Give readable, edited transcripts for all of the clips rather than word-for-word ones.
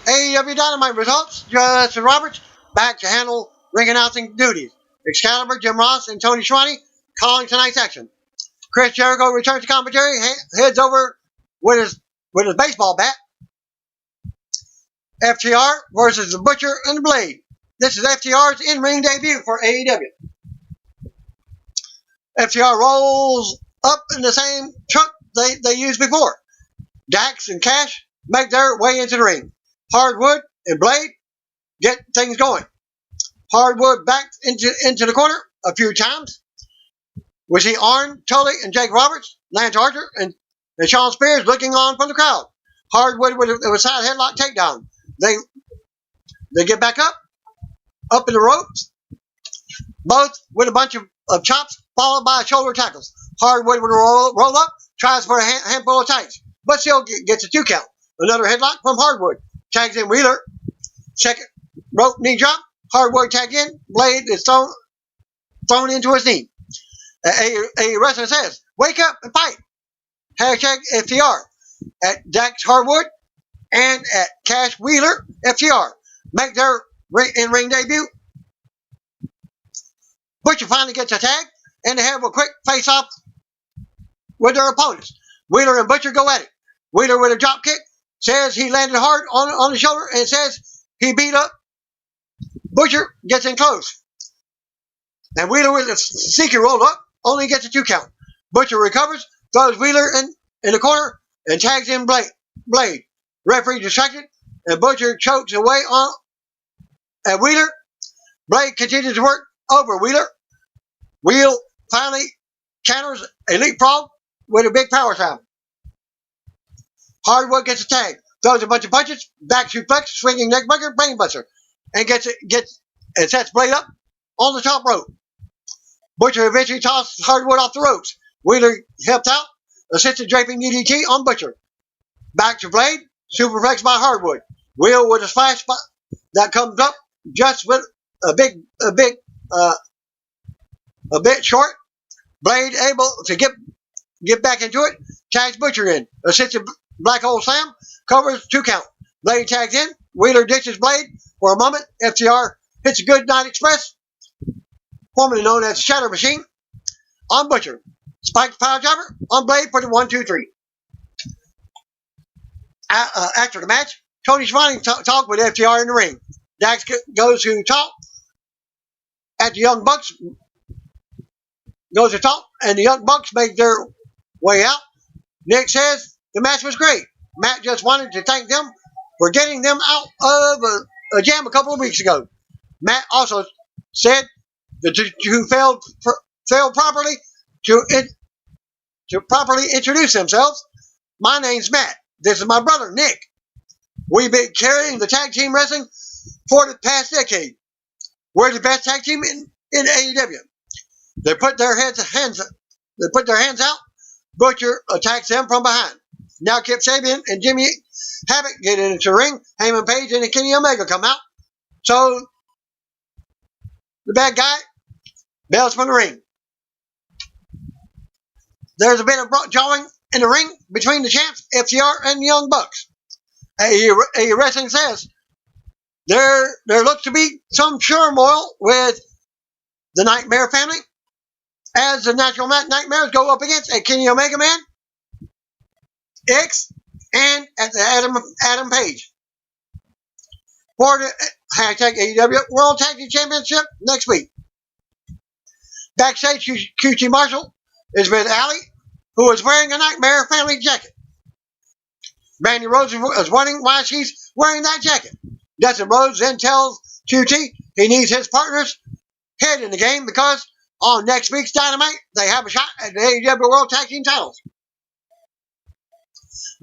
AEW Dynamite results. Justin Roberts back to handle ring announcing duties. Excalibur, Jim Ross, and Tony Schiavone calling tonight's action. Chris Jericho returns to commentary, heads over with his baseball bat. FTR versus the Butcher and the Blade. This is FTR's in-ring debut for AEW. FTR rolls up in the same truck they used before. Dax and Cash make their way into the ring. Hardwood and Blade get things going. Hardwood back into the corner a few times. We see Arn, Tully, and Jake Roberts, Lance Archer, and Shawn Spears looking on from the crowd. Hardwood with a side headlock takedown. They get back up in the ropes, both with a bunch of chops followed by shoulder tackles. Hardwood with a roll up, tries for a handful of tags, but still gets a 2 count. Another headlock from Hardwood. Tags in Wheeler. Second rope knee drop. Hardwood tagged in. Blade is thrown into his knee. A wrestler says, "Wake up and fight." Hashtag FTR. At Dax Hardwood and at Cash Wheeler, FTR make their in-ring debut. Butcher finally gets a tag, and they have a quick face-off with their opponents. Wheeler and Butcher go at it. Wheeler with a drop kick says he landed hard on the shoulder and says he beat up. Butcher gets in close. And Wheeler with a seeker roll up only gets a 2 count. Butcher recovers, throws Wheeler in the corner, and tags in Blade. Referee distracted, and Butcher chokes away at Wheeler. Blade continues to work over Wheeler. Wheel finally counters a leapfrog with a big power slam. Hardwood gets a tag, throws a bunch of punches, back suplex, swinging neckbreaker, brainbuster, and sets Blade up on the top rope. Butcher eventually tosses Hardwood off the ropes. Wheeler helped out, assisted draping DDT on Butcher. Back to Blade, superplex by Hardwood. Wheel with a splash that comes up just with a bit short. Blade able to get back into it, tags Butcher in, assisted black hole slam, covers 2 count. Blade tags in, Wheeler ditches Blade for a moment. FTR hits a good night express, formerly known as the Shatter Machine, on Butcher. Spiked pile driver on Blade for the 1-2-3. After the match, Tony Schiavone talked with FTR in the ring. Dax goes to talk at the Young Bucks. And the Young Bucks make their way out. Nick says the match was great. Matt just wanted to thank them for getting them out of a jam a couple of weeks ago. Matt also said the two failed properly to properly introduce themselves. My name's Matt. This is my brother, Nick. We've been carrying the tag team wrestling for the past decade. We're the best tag team in AEW. They put their hands out. Butcher attacks them from behind. Now Kip Sabian and Jimmy Havoc get into the ring. Hangman Page and Kenny Omega come out. So the bad guy bails from the ring. There's a bit of jawing in the ring between the champs, FTR, and the Young Bucks. A Wrestling says there looks to be some turmoil with the Nightmare family as the Natural Nightmares go up against a Kenny Omega Man, X, and at the Adam Page for the hashtag AEW World Tag Team Championship next week. Backstage, QT Marshall is with Allie, who is wearing a Nightmare family jacket. Mandy Rose is wondering why she's wearing that jacket. Dustin Rhodes then tells QT he needs his partner's head in the game because on next week's Dynamite, they have a shot at the AEW World Tag Team titles.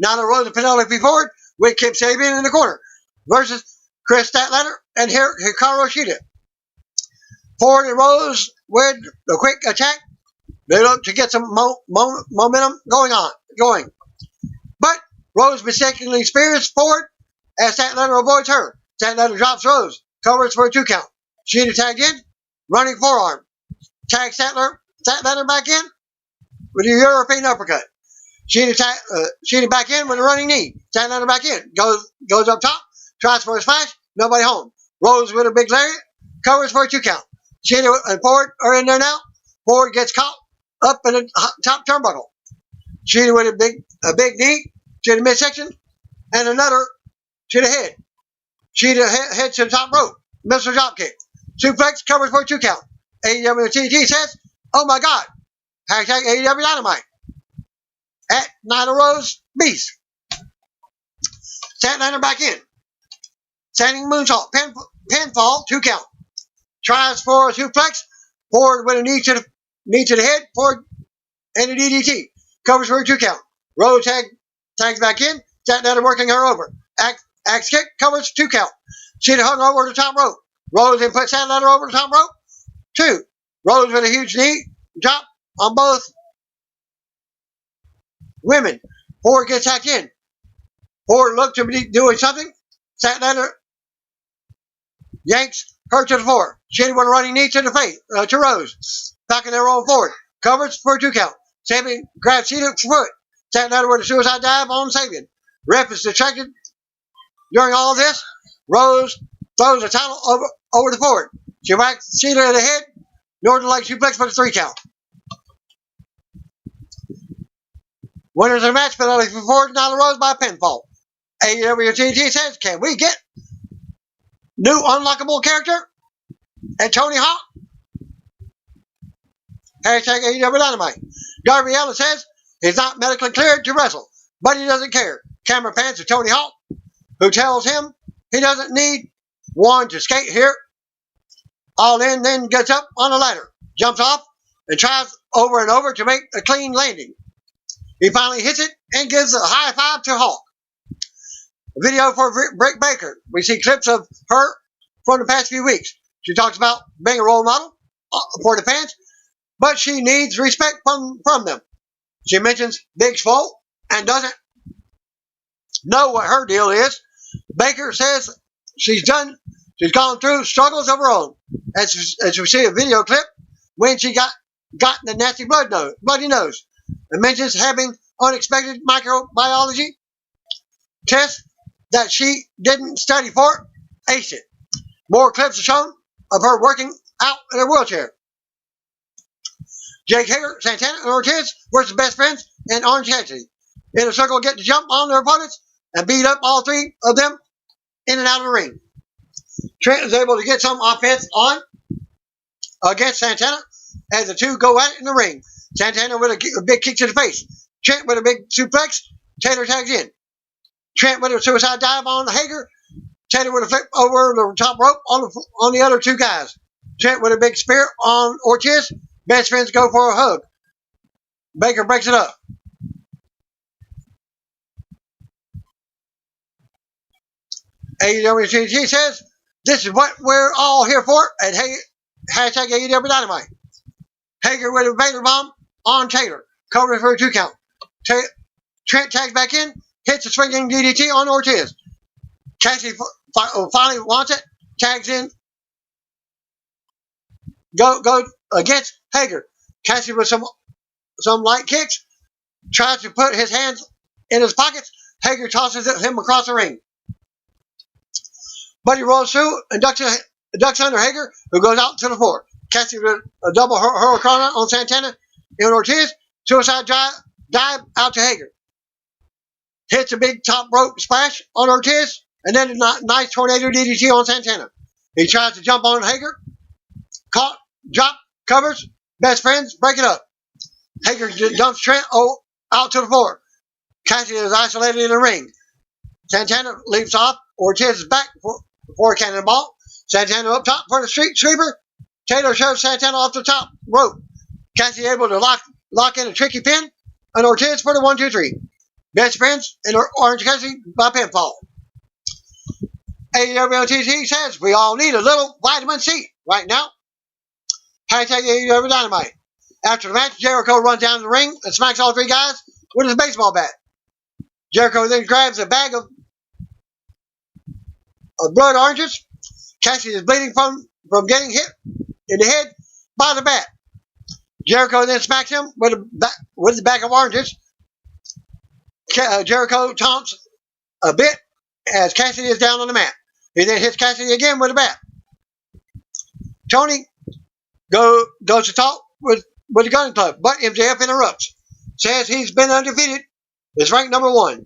Nyla Rose and Penelope Ford with Kip Sabian in the corner versus Chris Statlander and Hikaru Shida. Ford and Rose with a quick attack. They look to get some momentum going. But Rose mistakenly spears Ford as Statlander avoids her. Statlander drops Rose, covers for a 2 count. Shida tagged in, running forearm. Tags Statlander back in with a European uppercut. Shida back in with a running knee. Statlander back in. Goes up top tries for a splash, nobody home. Rose with a big lariat, covers for a 2 count. Sheeta and Ford are in there now. Ford gets caught up in the top turnbuckle. Sheeta with a big knee to the midsection, and another to the head. Sheeta heads to the top rope, misses a drop kick. Suplex, covers for a 2 count. AEW TNT says, "Oh my God!" Hashtag AEW Dynamite. At Nyla Rose Beast. Statlander back in. Standing moonsault. Pinfall. 2 count. Tries for a suplex. Ford with a knee to the head. Ford and a DDT. Covers for a 2 count. Rose tags back in. Statlander working her over. Axe kick. Covers 2 count. Sheeta hung over the top rope. Rose then put Statlander over the top rope. 2. Rose with a huge knee drop on both women. Ford gets tagged in. Ford looked to be doing something. Statlander yanks her to the floor. Sheeta with a running knee to the face, to Rose. Back in their own forward. Covers for a 2 count. Sabian grabs Sheeta's foot. Statlander with a suicide dive on Sabian. Ref is distracted during all of this. Rose throws the title over the Ford. She whacks Sheeta in the head. Northern Light suplex for the 3 count. Winners of the match, penalty for Ford, Nyla Rose by pinfall. AEW TNT says, "Can we get new unlockable character and Tony Hawk?" Hashtag AEW Dynamite. Darby Allin says he's not medically cleared to wrestle, but he doesn't care. Camera pans to Tony Hawk, who tells him he doesn't need one to skate here. All in, then gets up on a ladder, jumps off, and tries over and over to make a clean landing. He finally hits it and gives a high five to Hawk. A video for Britt Baker. We see clips of her from the past few weeks. She talks about being a role model for the fans, but she needs respect from them. She mentions Big Swole and doesn't know what her deal is. Baker says she's gone through struggles of her own. As we see a video clip when she got the nasty bloody nose. It mentions having unexpected microbiology tests that she didn't study for. Aced it. More clips are shown of her working out in her wheelchair. Jake Hager, Santana, and Ortiz versus best friends and Orange Cassidy. In a circle, get to jump on their opponents and beat up all 3 of them in and out of the ring. Trent is able to get some offense on against Santana as the 2 go at it in the ring. Santana with a big kick to the face. Trent with a big suplex. Taylor tags in. Trent with a suicide dive on Hager. Taylor with a flip over the top rope on the other 2 guys. Trent with a big spear on Ortiz. Best friends go for a hug. Baker breaks it up. AEW TNT says, "This is what we're all here for," at hashtag AEW Dynamite. Hager with a Vader bomb on Taylor. Covering for a 2 count. Trent tags back in. Hits a swinging DDT on Ortiz. Cassidy finally wants it. Tags in. Go against Hager. Cassidy with some light kicks. Tries to put his hands in his pockets. Hager tosses him across the ring. Buddy rolls through and ducks under Hager, who goes out to the floor. Cassidy with a double hurricane on Santana and Ortiz. Suicide dive out to Hager. Hits a big top rope splash on Ortiz, and then a nice tornado DDT on Santana. He tries to jump on Hager. Caught, drop, covers. Best friends break it up. Hager dumps Trent out to the floor. Cassidy is isolated in the ring. Santana leaps off. Ortiz is back for a cannonball. Santana up top for the street sweeper. Taylor shoves Santana off the top rope. Cassidy able to lock in a tricky pin. And Ortiz for the 1-2-3. Best friends and Orange Cassidy by pinfall. AEW TNT says we all need a little vitamin C right now. Hashtag AEW Dynamite. After the match, Jericho runs down the ring and smacks all 3 guys with his baseball bat. Jericho then grabs a bag of blood oranges. Cassidy is bleeding from getting hit in the head by the bat. Jericho then smacks him with the bag of oranges. Jericho taunts a bit as Cassidy is down on the mat. He then hits Cassidy again with a bat. Tony goes to talk with the Gunn Club, but MJF interrupts. Says he's been undefeated, is ranked number 1.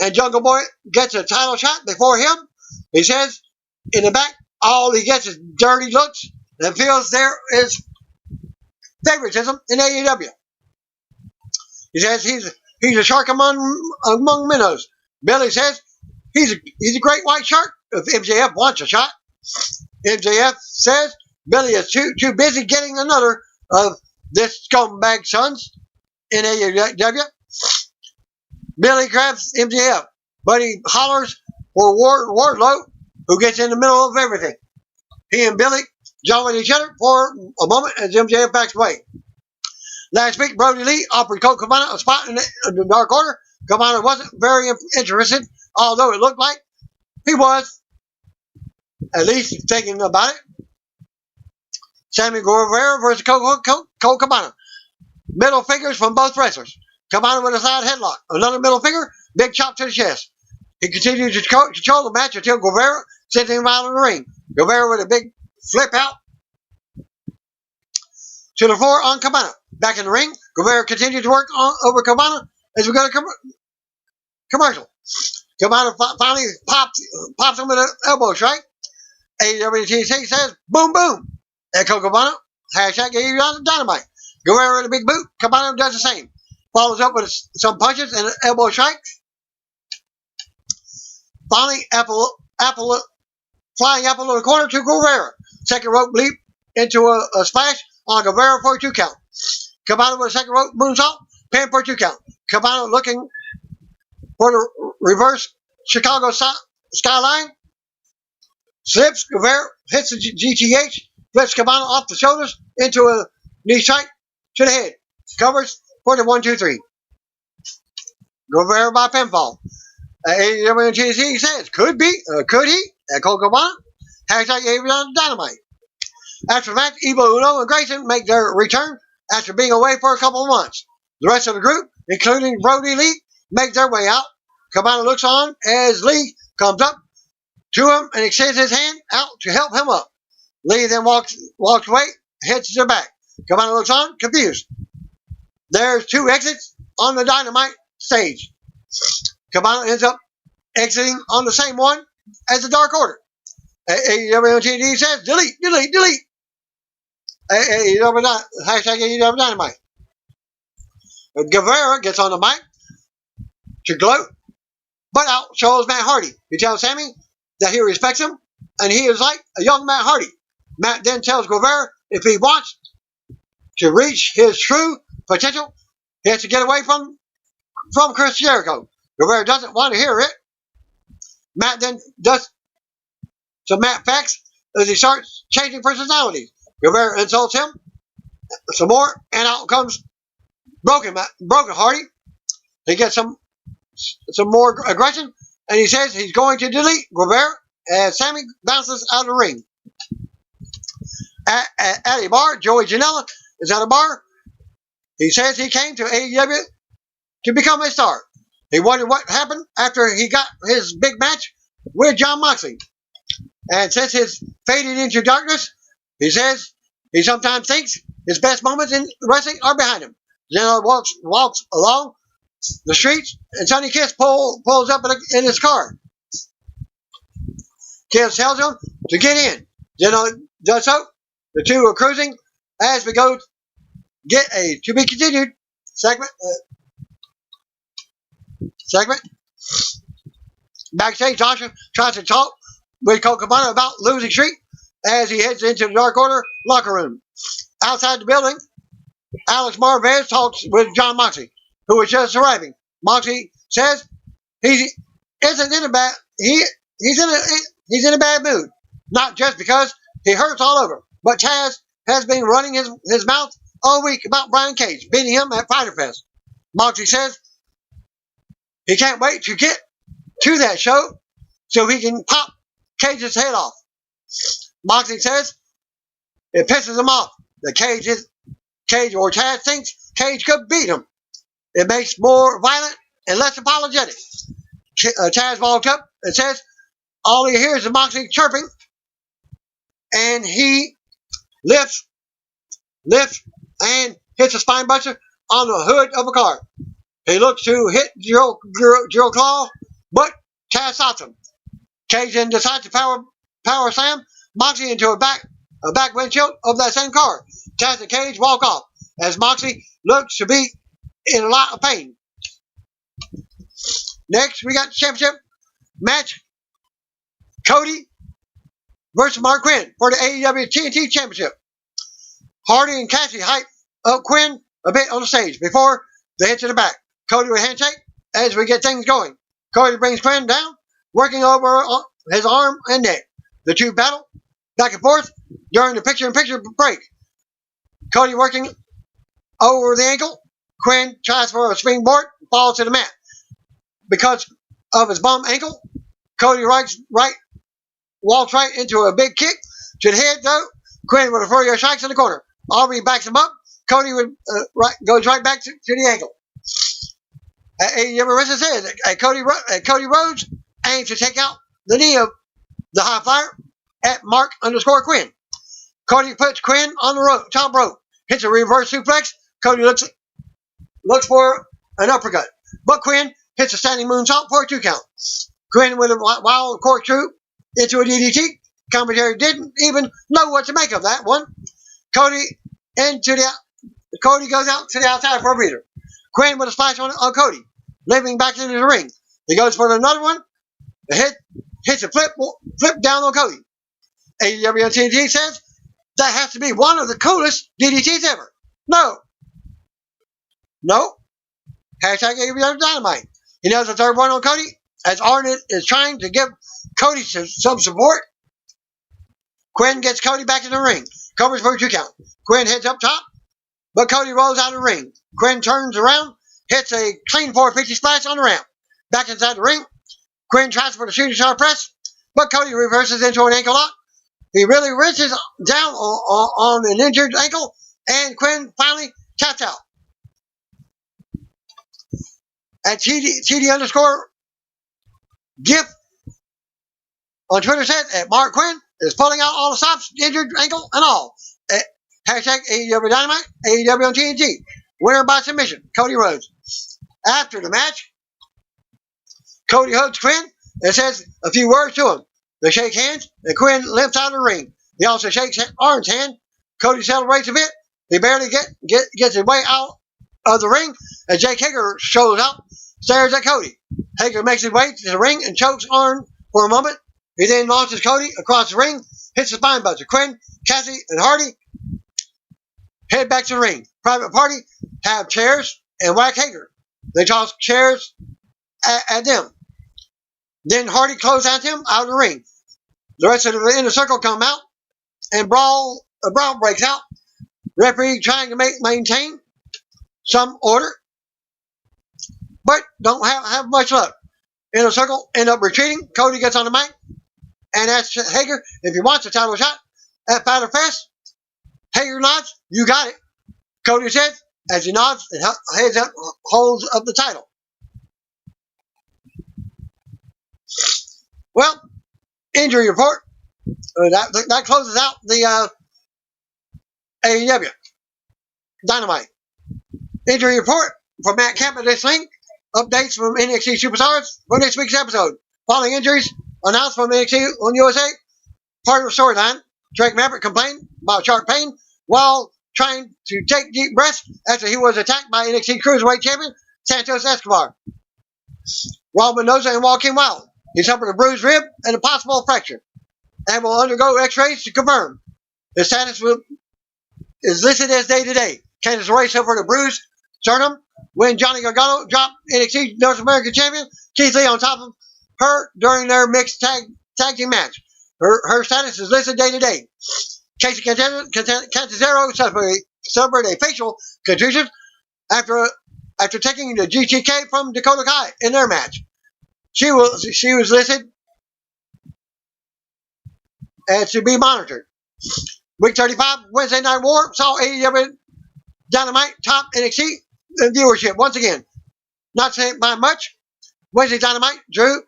And Jungle Boy gets a title shot before him. He says in the back, all he gets is dirty looks and feels there is favoritism in AEW. He says he's a shark among minnows. Billy says he's a great white shark if MJF wants a shot. MJF says Billy is too busy getting another of this scumbag sons in AEW. Billy grabs MJF, but he hollers for Wardlow, who gets in the middle of everything. He and Billy jaw at each other for a moment as MJF backs away. Last week, Brody Lee offered Colt Cabana a spot in the Dark Order. Cabana wasn't very interested, although it looked like he was at least thinking about it. Sammy Guevara versus Colt Cabana. Middle fingers from both wrestlers. Cabana with a side headlock. Another middle finger, big chop to the chest. He continued to control the match until Guevara sent him out of the ring. Guevara with a big flip out to the floor on Cabana. Back in the ring, Guevara continued to work over Cabana as we go to commercial. Cabana finally pops him with an elbow strike. AEW says, boom, boom. Echo Cabana, hashtag AEW Dynamite. Guevara with a big boot. Cabana does the same. Follows up with some punches and elbow strikes. Finally, flying apple in the corner to Guevara. Second rope leap into a splash on Guevara for a 2 count. Cabana with a second rope moonsault, pin for a 2 count. Cabana looking for the reverse Chicago skyline. Slips, Guevara hits the GTH, flips Cabana off the shoulders into a knee strike to the head. Covers for the 1-2-3. Guevara by pinfall. AEW says, could he? Echo Cabana. Hashtag AEW Dynamite. After the match, Evil Uno and Grayson make their return after being away for a couple of months. The rest of the group, including Brody Lee, make their way out. Cabana looks on as Lee comes up to him and extends his hand out to help him up. Lee then walks away, heads to the back. Cabana looks on, confused. There's 2 exits on the Dynamite stage. Cabana ends up exiting on the same one as the Dark Order. AEW says, delete. Hashtag AEW Dynamite. Guevara gets on the mic to gloat, but out shows Matt Hardy. He tells Sammy that he respects him, and he is like a young Matt Hardy. Matt then tells Guevara if he wants to reach his true potential, he has to get away from Chris Jericho. Guevara doesn't want to hear it. Matt then does some Matt facts as he starts changing personalities. Guevara insults him some more, and out comes Broken Hardy. He gets some more aggression, and he says he's going to delete Guevara as Sammy bounces out of the ring. At a bar, Joey Janela is at a bar. He says he came to AEW to become a star. He wondered what happened after he got his big match with Jon Moxley. And since his faded into darkness, he says he sometimes thinks his best moments in wrestling are behind him. Janela walks along the streets, and Sonny Kiss pulls up in his car. Kiss tells him to get in. Janela does so. The two are cruising as we go get a to be continued segment. Backstage, Joshua tries to talk with Colt Cabana about losing streak as he heads into the Dark Order locker room. Outside the building, Alex Marvez talks with Jon Moxley, who is just arriving. Moxley says he's in a bad mood, not just because he hurts all over, but Taz has been running his mouth all week about Brian Cage beating him at Fyter Fest. Moxley says he can't wait to get to that show so he can pop Cage's head off. Moxley says it pisses him off that Cage or Taz thinks Cage could beat him. It makes more violent and less apologetic. Taz walked up and says, all he hears is Moxley chirping, and he lifts, and hits a spine buster on the hood of a car. He looks to hit Drill Claw, but Taz stops him. Cage then decides to power slam Moxley into a back windshield of that same car. Taz and Cage walk off as Moxley looks to be in a lot of pain. Next, we got the championship match. Cody versus Mark Quinn for the AEW TNT Championship. Hardy and Cassidy hype up Quinn a bit on the stage before they hit to the back. Cody with a handshake as we get things going. Cody brings Quinn down, working over his arm and neck. The two battle back and forth during the picture-in-picture break. Cody working over the ankle. Quinn tries for a springboard, falls to the mat. Because of his bum ankle, Cody walks right into a big kick to the head, though. Quinn with a flurry of strikes in the corner. Aubrey backs him up. Cody goes right back to the ankle. AEW Wrestling says Cody Rhodes aims to take out the knee of the high flyer at Mark_Quinn. Cody puts Quinn on the top rope, hits a reverse suplex. Cody looks for an uppercut, but Quinn hits a standing moonsault for a 2 count. Quinn with a wild corkscrew into a DDT. Commentary didn't even know what to make of that one. Cody goes out to the outside for a breather. Quinn with a splash on Cody, leaping back into the ring. He goes for another one. The hits a flip down on Cody. AEW TNT says that has to be one of the coolest DDTs ever. No. Hashtag AEW Dynamite. He nails the third one on Cody as Arn is trying to give Cody some support. Quinn gets Cody back in the ring. Covers for a 2 count. Quinn heads up top, but Cody rolls out of the ring. Quinn turns around, hits a clean 450 splash on the ramp. Back inside the ring, Quinn tries for the shooting star press, but Cody reverses into an ankle lock. He really wrenches down on an injured ankle, and Quinn finally taps out. At TD_GIF on Twitter says that Mark Quinn is pulling out all the stops, injured ankle and all. Hashtag AEW Dynamite, AEW on TNT. Winner by submission, Cody Rhodes. After the match, Cody hugs Quinn and says a few words to him. They shake hands, and Quinn limps out of the ring. He also shakes Arn's hand. Cody celebrates a bit. He barely gets his way out of the ring as Jake Hager shows up, stares at Cody. Hager makes his way to the ring and chokes Arn for a moment. He then launches Cody across the ring, hits the spine buster. Quinn, Cassidy, and Hardy head back to the ring. Private Party have chairs and whack Hager. They toss chairs at them. Then Hardy closes at him out of the ring. The rest of the inner circle come out, and a brawl breaks out. Referee trying to maintain some order, but don't have much luck. Inner circle end up retreating. Cody gets on the mic and asks Hager if he wants a title shot at Fighter Fest. Hager nods. You got it, Cody says as he nods and heads up, holds up the title. Well, injury report. That closes out the AEW Dynamite injury report from Matt Camp at this link. Updates from NXT Superstars for next week's episode. Following injuries announced from NXT on USA. Part of the storyline. Drake Maverick complained about sharp pain while trying to take deep breaths after he was attacked by NXT Cruiserweight champion Santos Escobar. Rob Mendoza and Joaquin Wilde. He suffered a bruised rib and a possible fracture and will undergo x-rays to confirm. His status is listed as day-to-day. Candice LeRae suffered a bruised sternum when Johnny Gargano dropped NXT North American champion Keith Lee on top of her during their mixed tag team match. Her status is listed day-to-day. Casey Catanzaro suffered a facial contusion after taking the GTK from Dakota Kai in their match. She was listed as to be monitored. Week 35, Wednesday Night War, saw AEW Dynamite top NXT viewership once again. Not saying by much. Wednesday Dynamite drew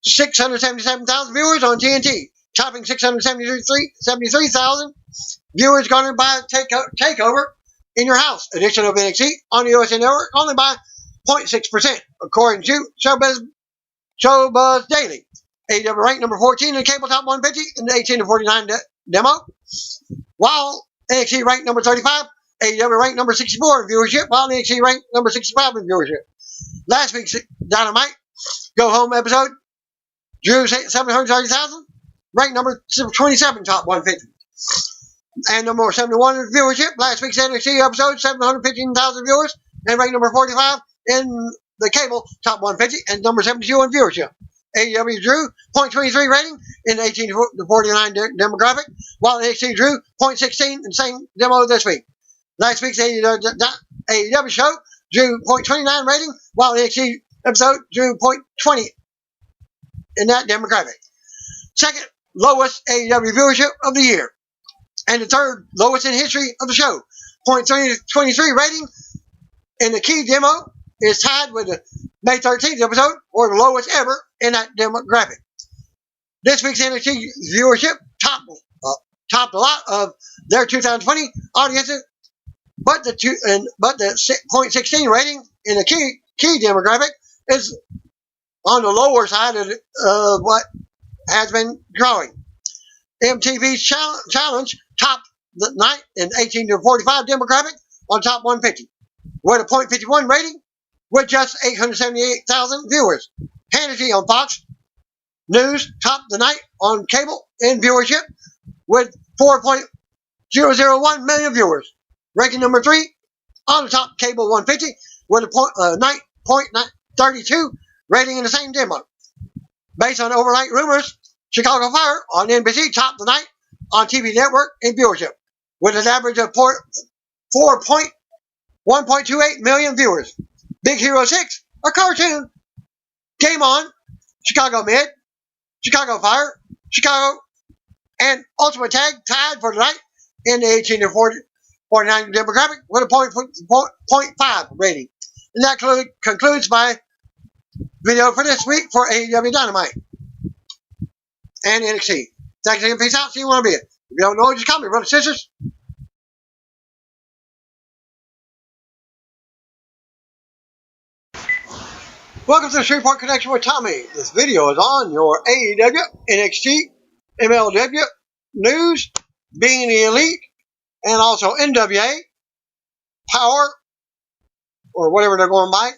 677,000 viewers on TNT, topping 673,000 viewers garnered by Takeover in Your House edition of NXT on the USA Network, only by 0.6%, according to Showbuzz Daily. AEW ranked number 14 in the cable top 150 in the 18 to 49 demo, while NXT ranked number 35. AEW ranked number 64 in viewership, while NXT ranked number 65 in viewership. Last week's Dynamite Go Home episode drew 730,000, ranked number 27 top 150, and number 71 in viewership. Last week's NXT episode 715,000 viewers, and ranked number 45 in the cable top 150 and number 72 in viewership. AEW drew 0.23 rating in the 18 to 49 demographic, while NXT drew 0.16 in the same demo this week. Last week's AEW show drew 0.29 rating, while NXT episode drew 0.20 in that demographic. Second lowest AEW viewership of the year, and the third lowest in history of the show. 0.23 rating in the key demo is tied with the May 13th episode, or the lowest ever in that demographic. This week's NXT viewership topped a lot of their 2020 audiences, but the 0.16 rating in the key demographic is on the lower side of what has been drawing. MTV's challenge topped the night in 18 to 45 demographic on top 150 with a 0.51 rating with just 878,000 viewers. Hannity on Fox News topped the night on cable in viewership with 4.001 million viewers, ranking number 3 on the top cable 150 with a 9.32 rating in the same demo. Based on overnight rumors, Chicago Fire on NBC topped the night on TV network in viewership with an average of 1.28 million viewers. Big Hero 6, a cartoon, Game On, Chicago Mid, Chicago Fire, Chicago, and Ultimate Tag tied for the night in the 18 to 49 demographic with a 0.5 rating. And that concludes my video for this week for AEW Dynamite and NXT. Thanks again. Peace out. See you when I be it. If you don't know, just call me, brothers and sisters. Welcome to the Shreveport Connection with Tommy. This video is on your AEW, NXT, MLW news, being the elite, and also NWA, Power, or whatever they're going by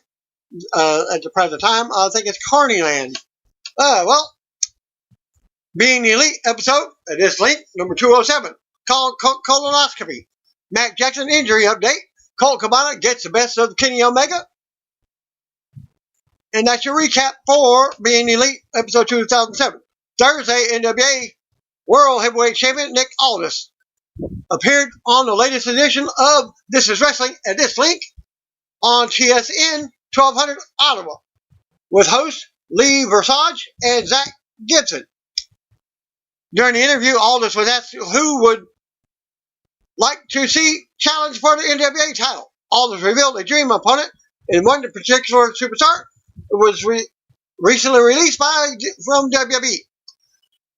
at the present time. I think it's Carnyland. Well, being the elite episode at this link, number 207, called Colonoscopy. Mac Jackson injury update. Colt Cabana gets the best of Kenny Omega. And that's your recap for Being Elite, episode 2007. Thursday, NWA World Heavyweight Champion Nick Aldis appeared on the latest edition of This Is Wrestling at this link on TSN 1200 Ottawa with host Lee Versage and Zach Gibson. During the interview, Aldis was asked who would like to see challenge for the NWA title. Aldis revealed a dream opponent in one particular superstar was recently released from WWE.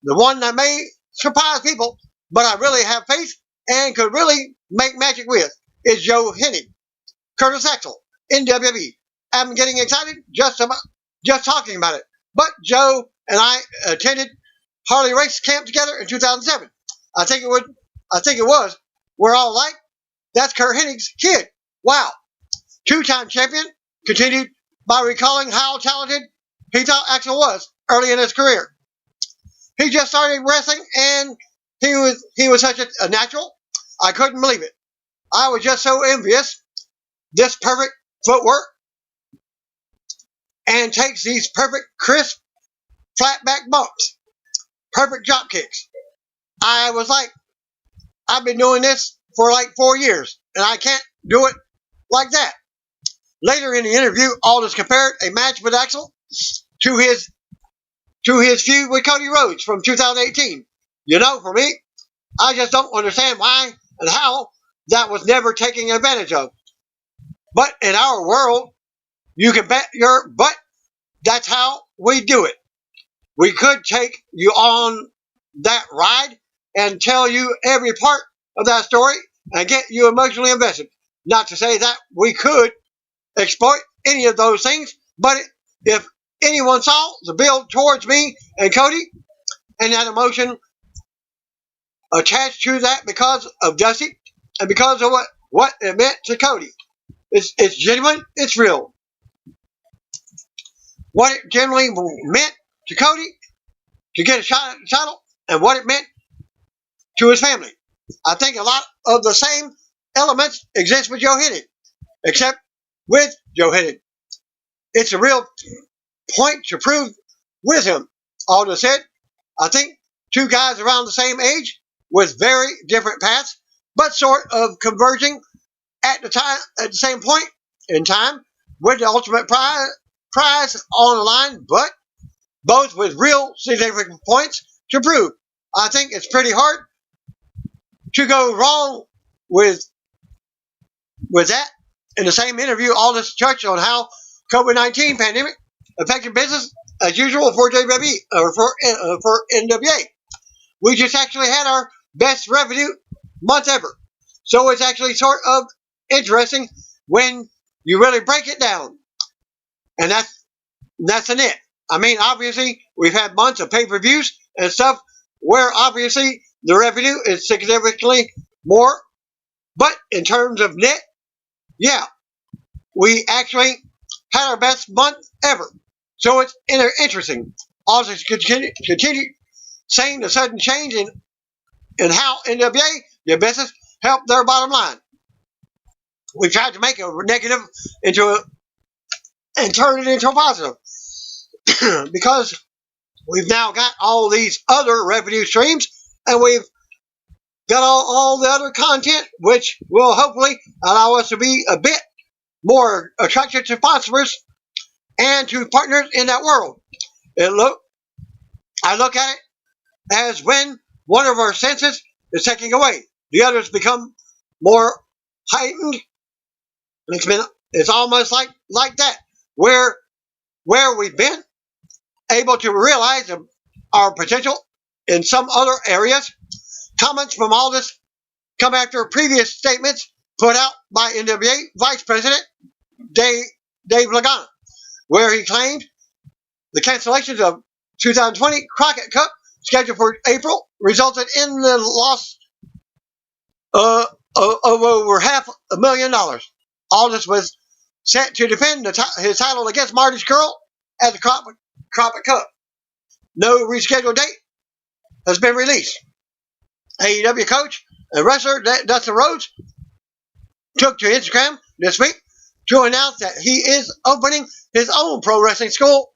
The one that may surprise people, but I really have faith and could really make magic with, is Joe Hennig, Curtis Axel in WWE. I'm getting excited just talking about it. But Joe and I attended Harley Race Camp together in 2007. I think it was. We're all like, that's Kurt Hennig's kid. Wow. Two-time champion continued by recalling how talented he thought Axel was early in his career. He just started wrestling and he was such a natural. I couldn't believe it. I was just so envious. This perfect footwork and takes these perfect, crisp, flat back bumps. Perfect drop kicks. I was like, I've been doing this for like 4 years and I can't do it like that. Later in the interview, Aldis compared a match with Axel to his feud with Cody Rhodes from 2018. You know, for me, I just don't understand why and how that was never taken advantage of. But in our world, you can bet your butt That's how we do it. We could take you on that ride and tell you every part of that story and get you emotionally invested. Not to say that we could exploit any of those things, but if anyone saw the build towards me and Cody and that emotion attached to that because of Dusty and because of what it meant to Cody, it's genuine, it's real. What it generally meant to Cody to get a shot at the title and what it meant to his family. I think a lot of the same elements exist with Joe Hidden, except with Joe Hidden. It's a real point to prove with him. Aldis said, I think two guys around the same age with very different paths, but sort of converging at the same point in time with the ultimate prize on the line, but both with real significant points to prove. I think it's pretty hard to go wrong with that. In the same interview, Aldis touched on how COVID-19 pandemic affected business as usual for WWE or for NWA. We just actually had our best revenue month ever, so it's actually sort of interesting when you really break it down, and that's an it. I mean, obviously, we've had months of pay-per-views and stuff where obviously the revenue is significantly more, but in terms of net, yeah, we actually had our best month ever. So it's interesting. Also, continue saying the sudden change in how NWA, their business, helped their bottom line. We tried to make a negative and turn it into a positive. Because we've now got all these other revenue streams and we've got all the other content, which will hopefully allow us to be a bit more attractive to sponsors and to partners in that world. I look at it as when one of our senses is taken away, the others become more heightened. It's almost like that, where we've been able to realize our potential in some other areas. Comments from Aldis come after previous statements put out by NWA Vice President Dave Lagana, where he claimed the cancellations of 2020 Crockett Cup scheduled for April resulted in the loss of over $500,000. Aldis was set to defend his title against Marty Scurll at the Crockett Cup. No rescheduled date has been released. AEW coach and wrestler Dustin Rhodes took to Instagram this week to announce that he is opening his own pro wrestling school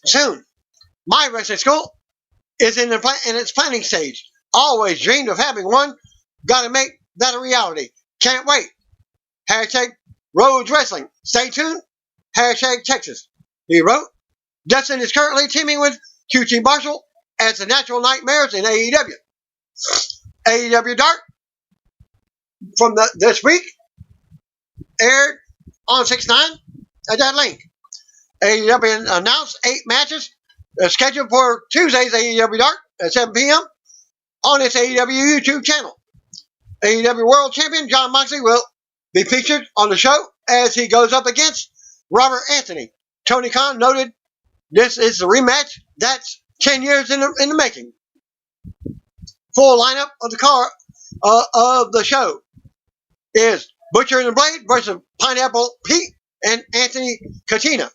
soon. My wrestling school is in its planning stage. Always dreamed of having one. Got to make that a reality. Can't wait. Hashtag Rhodes Wrestling. Stay tuned. Hashtag Texas. He wrote, Dustin is currently teaming with QT Marshall as the Natural Nightmares in AEW. AEW Dark from this week aired on 6/9 at that link. AEW announced 8 matches scheduled for Tuesday's AEW Dark at 7 p.m. on its AEW YouTube channel. AEW World Champion Jon Moxley will be featured on the show as he goes up against Robert Anthony. Tony Khan noted this is the rematch that's 10 years in the making. Full lineup of the show is Butcher and the Blade versus Pineapple Pete and Anthony Katina.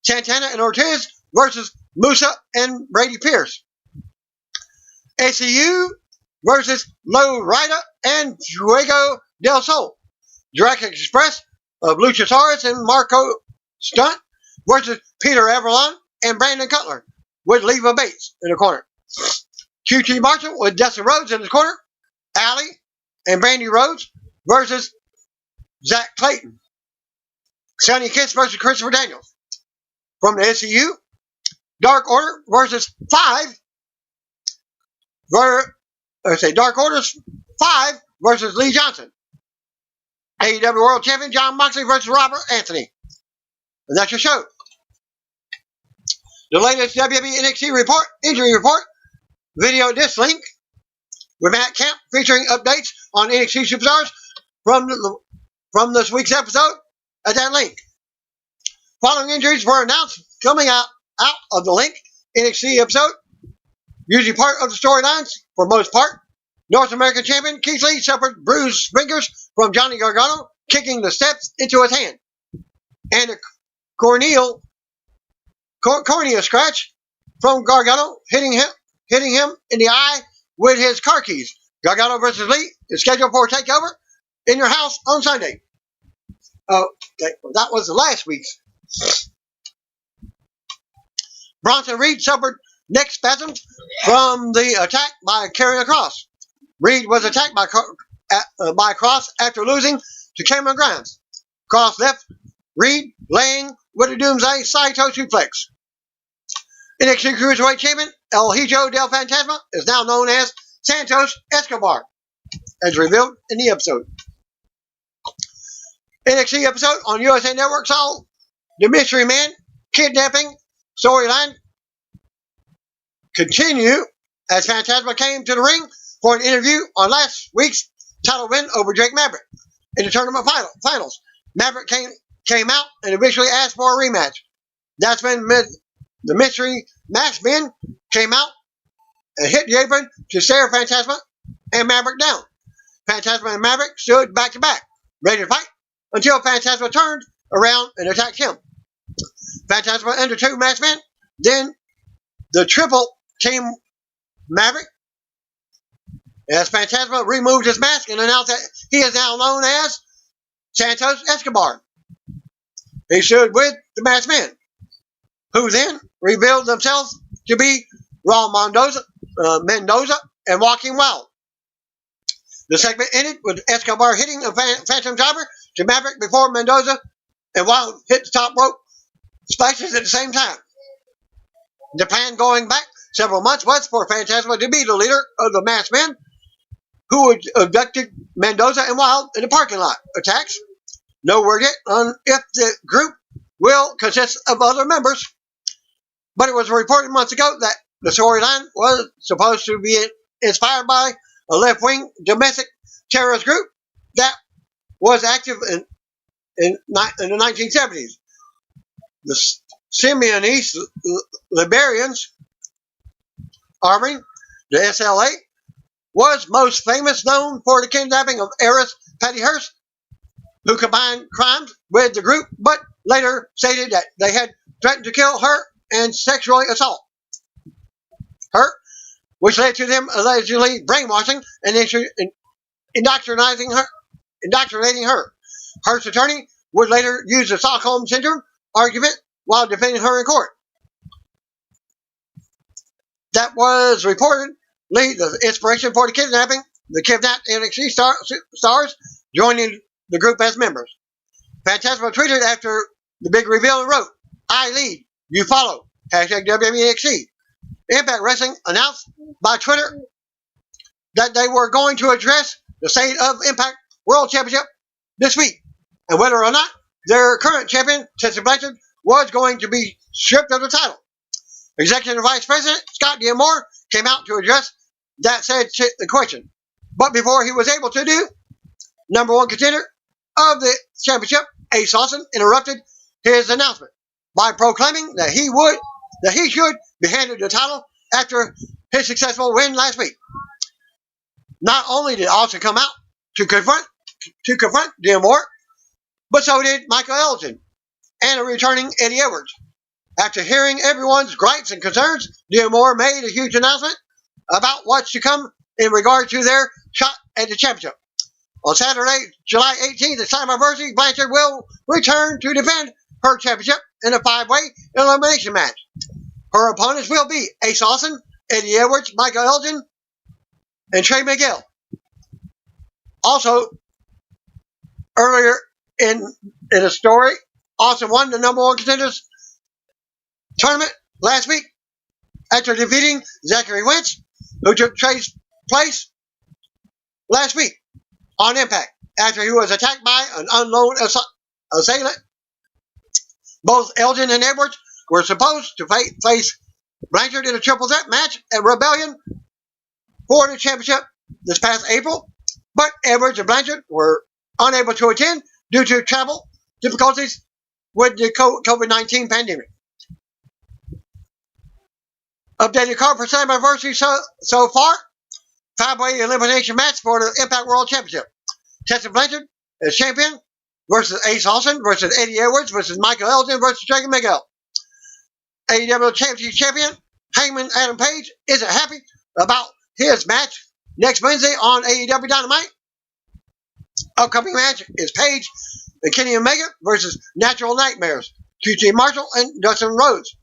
Santana and Ortiz versus Musa and Brady Pierce. SCU versus Low Rider and Fuego del Sol. Jurassic Express of Luchasaurus and Marco Stunt versus Peter Avalon and Brandon Cutler with Leva Bates in the corner. QT Marshall with Dustin Rhodes in the corner. Allie and Brandy Rhodes versus Zach Clayton. Sonny Kiss versus Christopher Daniels. From the SCU, Dark Order versus 5. Dark Order's 5 versus Lee Johnson. AEW World Champion Jon Moxley versus Robert Anthony. And that's your show. The latest WWE NXT Injury Report video disc link with Matt Camp featuring updates on NXT Superstars from this week's episode at that link. Following injuries were announced coming out of the link NXT episode, usually part of the storylines for most part. North American Champion Keith Lee suffered bruised fingers from Johnny Gargano kicking the steps into his hand, and a cornea scratch from Gargano hitting him in the eye with his car keys. Gargano versus Lee is scheduled for a takeover in your house on Sunday. Okay, that was the last week's. Bronson Reed suffered neck spasms from the attack by carrying a cross. Reed was attacked by Cross after losing to Cameron Grimes. Cross left Reed laying with a Doomsday Saito suplex. NXT Cruiserweight Champion El Hijo del Fantasma is now known as Santos Escobar, as revealed in the episode. NXT episode on USA Network saw the Mystery Man kidnapping storyline continue as Fantasma came to the ring for an interview on last week's title win over Drake Maverick in the tournament finals. Maverick came out and eventually asked for a rematch. That's when the Mystery Masked Men came out and hit the apron to stare Fantasma and Maverick down. Fantasma and Maverick stood back to back, ready to fight, until Fantasma turned around and attacked him. Fantasma and the two Masked Men, then the triple team Maverick, as Fantasma removed his mask and announced that he is now known as Santos Escobar. He stood with the Masked Men, who then revealed themselves to be Raul Mendoza and Walking Wild. The segment ended with Escobar hitting a Phantom Driver to Maverick before Mendoza and Wild hit the top rope splashes at the same time. The plan going back several months was for Fantasma to be the leader of the Masked Men who had abducted Mendoza and Wild in the parking lot attacks. No word yet on if the group will consist of other members, but it was reported months ago that the storyline was supposed to be inspired by a left-wing domestic terrorist group that was active in the 1970s. The Simeonese Liberians Army, the SLA, was most famous known for the kidnapping of heiress Patty Hearst, who combined crimes with the group, but later stated that they had threatened to kill her and sexually assault her, which led to them allegedly brainwashing and indoctrinating her. Hearst's attorney would later use the Stockholm Syndrome argument while defending her in court. That was reportedly the inspiration for the kidnapping. The kidnapped NXT stars joining the group as members. Fantasma tweeted after the big reveal and wrote, "I lead, you follow, #WWENXT. Impact Wrestling announced by Twitter that they were going to address the State of Impact World Championship this week, and whether or not their current champion, Tessa Blanchard, was going to be stripped of the title. Executive Vice President Scott D'Amore came out to address that said question, but before he was able to do, number one contender of the championship, Ace Austin, interrupted his announcement by proclaiming that he should be handed the title after his successful win last week. Not only did Austin come out to confront D'Amore, but so did Michael Elgin and a returning Eddie Edwards. After hearing everyone's gripes and concerns, D'Amore made a huge announcement about what's to come in regard to their shot at the championship. On Saturday, July 18th at Slammiversary, Blanchard will return to defend her championship in a 5-way elimination match. Her opponents will be Ace Austin, Eddie Edwards, Michael Elgin, and Trey Miguel. Also, earlier in a story, Austin won the number one contenders tournament last week after defeating Zachary Wentz, who took Trey's place last week on Impact after he was attacked by an unknown assailant. Both Elgin and Edwards were supposed to face Blanchard in a triple threat match at Rebellion for the championship this past April, but Edwards and Blanchard were unable to attend due to travel difficulties with the COVID-19 pandemic. Updated card for Slammiversary so far. 5-way elimination match for the Impact World Championship. Tessa Blanchard as champion versus Ace Austin versus Eddie Edwards versus Michael Elgin versus Dragon Miguel. AEW Tag Team Champion Hangman Adam Page isn't happy about his match next Wednesday on AEW Dynamite. Upcoming match is Page and Kenny Omega versus Natural Nightmares, QT Marshall and Dustin Rhodes.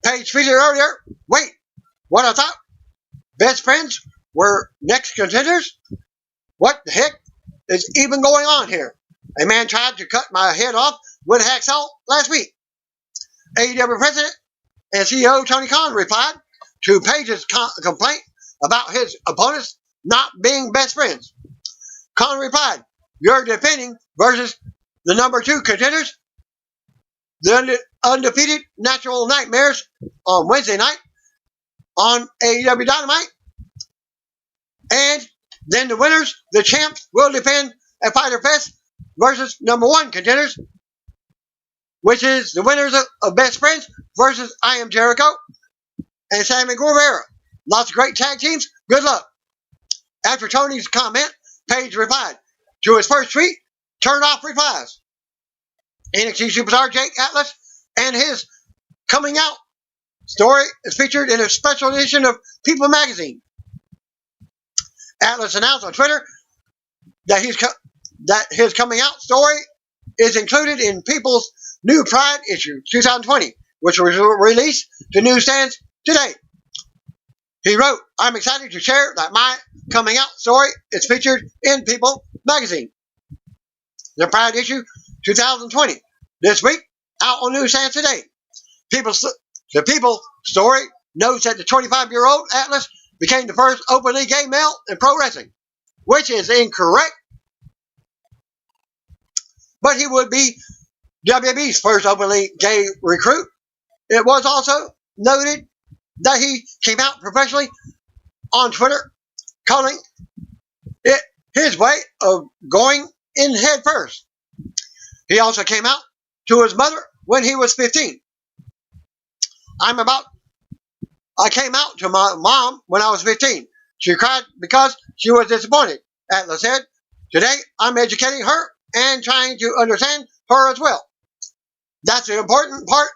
Page tweeted earlier, wait, what I thought? Best friends were next contenders? What the heck is even going on here? A man tried to cut my head off with a hacksaw last week. AEW President and CEO Tony Khan replied to Page's complaint about his opponents not being best friends. Khan replied, you're defending versus the number 2 contenders, the undefeated Natural Nightmares, on Wednesday night on AEW Dynamite. And then the winners, the champs, will defend at Fyter Fest versus number 1 contenders, which is the winners of Best Friends versus I Am Jericho and Sammy Guevara. Lots of great tag teams. Good luck. After Tony's comment, Page replied to his first tweet, turned off replies. NXT Superstar Jake Atlas and his coming out story is featured in a special edition of People magazine. Atlas announced on Twitter that his coming out story is included in People's new Pride issue 2020, which was released to newsstands today. He wrote, I'm excited to share that my coming out story is featured in People magazine. The Pride issue 2020, this week, out on newsstands today. The People story notes that the 25-year-old Atlas became the first openly gay male in pro wrestling, which is incorrect. But he would be WWE's first openly gay recruit. It was also noted that he came out professionally on Twitter, calling it his way of going in head first. He also came out to his mother when he was 15. I came out to my mom when I was 15. She cried because she was disappointed, Atlas said. Today, I'm educating her and trying to understand her as well. That's the important part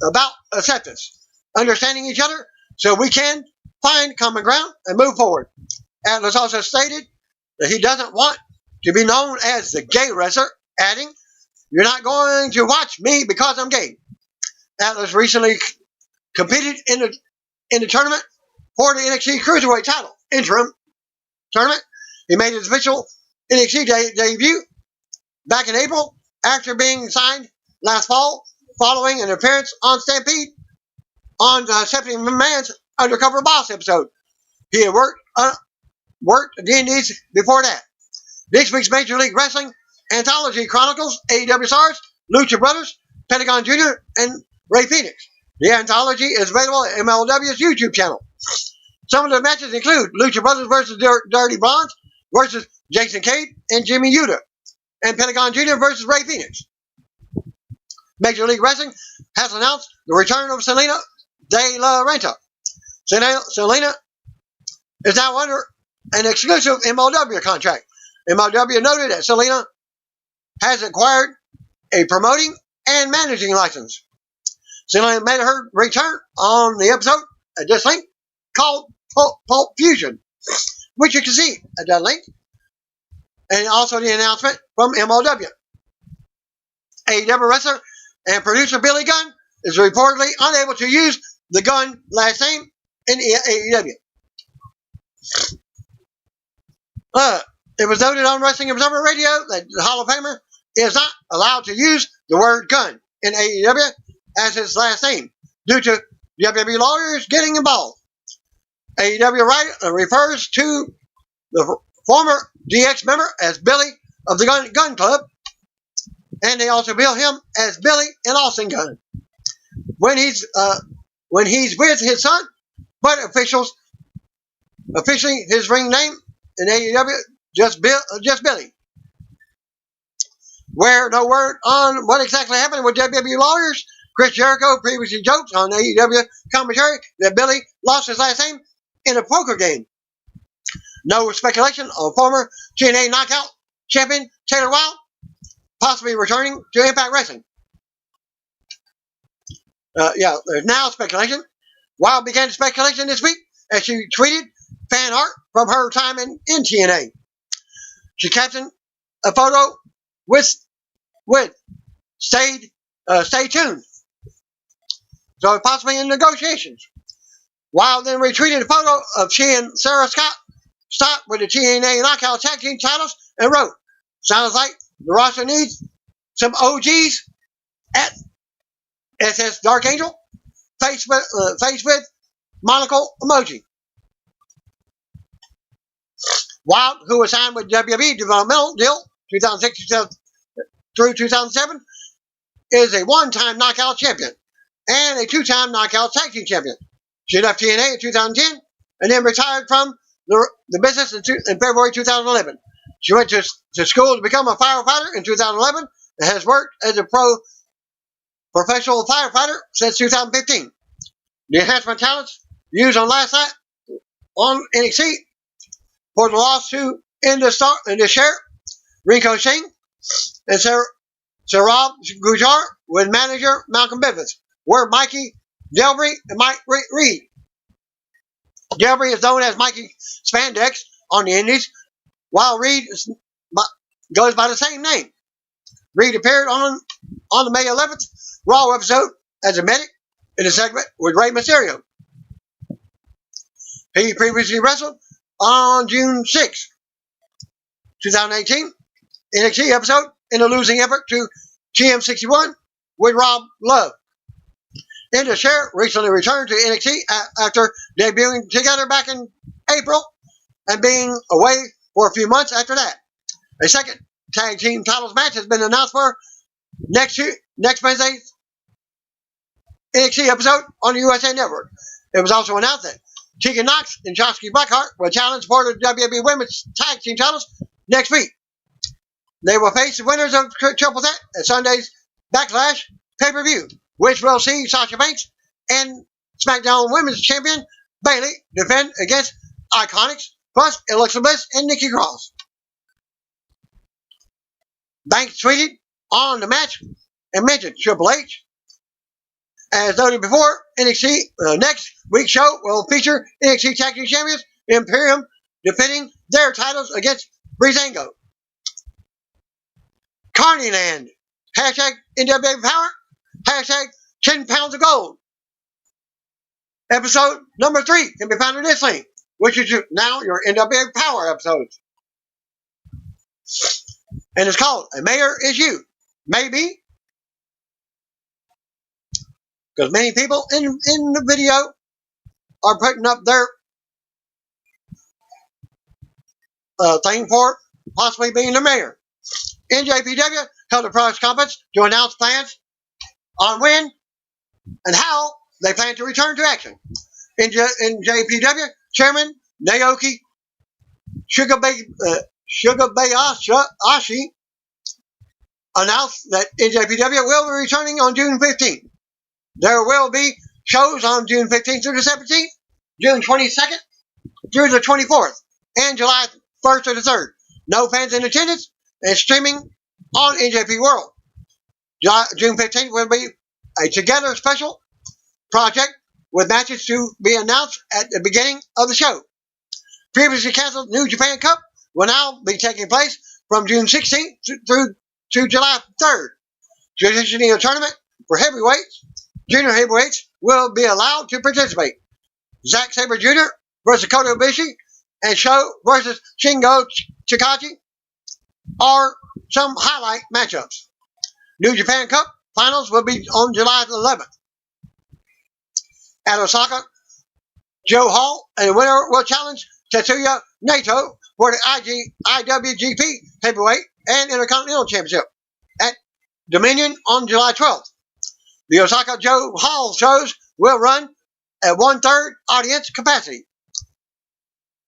about acceptance. Understanding each other so we can find common ground and move forward. Atlas also stated that he doesn't want to be known as the gay wrestler, adding, you're not going to watch me because I'm gay. Atlas recently competed in the tournament for the NXT Cruiserweight title, interim tournament. He made his official NXT debut back in April after being signed last fall following an appearance on Stampede on Stephanie McMahon's Undercover Boss episode. He had worked the Indies before that. This week's Major League Wrestling Anthology chronicles AEW stars, Lucha Bros, Pentagon Jr, and Rey Fenix. The anthology is available at MLW's YouTube channel. Some of the matches include Lucha Brothers versus Dirty Blondes versus Jason Cade and Jimmy Uda, and Pentagon Jr. versus Rey Fenix. Major League Wrestling has announced the return of Selena De La Renta. Selena is now under an exclusive MLW contract. MLW noted that Selena has acquired a promoting and managing license. Selena made her return on the episode at this link called Pulp Fusion, which you can see at that link, and also the announcement from MLW. AEW wrestler and producer Billy Gunn is reportedly unable to use the Gunn last name in AEW. It was noted on Wrestling Observer Radio that the Hall of Famer is not allowed to use the word Gunn in AEW as his last name due to WWE lawyers getting involved. AEW refers to the former DX member as Billy of the Gun Club, and they also bill him as Billy and Austin Gunn when he's with his son, but officially his ring name in AEW just Billy. Where no word on what exactly happened with WWE lawyers, Chris Jericho previously joked on AEW commentary that Billy lost his last name in a poker game. No speculation on former TNA Knockout champion Taylor Wilde possibly returning to Impact Wrestling. There's now speculation. Wilde began speculation this week as she tweeted fan art from her time in TNA. She captioned a photo with stay tuned. So possibly in negotiations. Wilde then retweeted a photo of she and Sarah Scott with the TNA Knockout Tag Team titles and wrote, "Sounds like the roster needs some OGs at SS Dark Angel, face with monocle emoji." Wilde, who was signed with WWE developmental deal 2006 through 2007, is a one-time knockout champion and a two-time knockout tag team champion. She left TNA in 2010 and then retired from the business in February 2011. She went to school to become a firefighter in 2011 and has worked as a professional firefighter since 2015. The enhancement talents used on last night on NXT for the loss to the Sheriff, Rinko Singh, and Saurav Gujar with manager Malcolm Bivens, were Mikey Delbury and Mike Reed. Delbury is known as Mikey Spandex on the Indies, while Reed goes by the same name. Reed appeared on the May 11th Raw episode as a medic in a segment with Rey Mysterio. He previously wrestled on June 6, 2018, NXT episode in a losing effort to GM61 with Rob Love. And the Sheriff recently returned to NXT after debuting together back in April and being away for a few months after that. A second tag team titles match has been announced for next Wednesday's NXT episode on the USA Network. It was also announced that Tegan Knox and Shotzi Blackheart will challenge for the WWE Women's Tag Team titles next week. They will face the winners of Triple Threat at Sunday's Backlash pay-per-view, which will see Sasha Banks and SmackDown Women's Champion Bayley defend against Iconics, plus Alexa Bliss and Nikki Cross. Banks tweeted on the match and mentioned Triple H. As noted before, NXT next week's show will feature NXT Tag Team Champions Imperium defending their titles against Breezango. Carnyland. Hashtag NWA Power. Hashtag 10 pounds of gold. Episode number 3 can be found in this link, which is now your NWA Power episodes. And it's called A Mayor Is You. Maybe. Because many people in the video are putting up their thing for possibly being the mayor. NJPW held a press conference to announce plans on when and how they plan to return to action. NJPW Chairman Naoki Sugabayashi announced that NJPW will be returning on June 15th. There will be shows on June 15th through the 17th, June 22nd through the 24th, and July 1st to the 3rd. No fans in attendance and streaming on NJP World. June 15th will be a Together special project with matches to be announced at the beginning of the show. Previously canceled New Japan Cup will now be taking place from June 16th through to July 3rd. Traditionally a tournament for heavyweights. Junior heavyweights will be allowed to participate. Zack Sabre Jr. versus Kota Ibushi and Sho versus Shingo Takagi are some highlight matchups. New Japan Cup finals will be on July 11th. At Osaka, Joe Hall and the winner will challenge Tetsuya Naito for the IWGP Heavyweight and Intercontinental Championship at Dominion on July 12th. The Osaka Joe Hall shows will run at 1/3 audience capacity.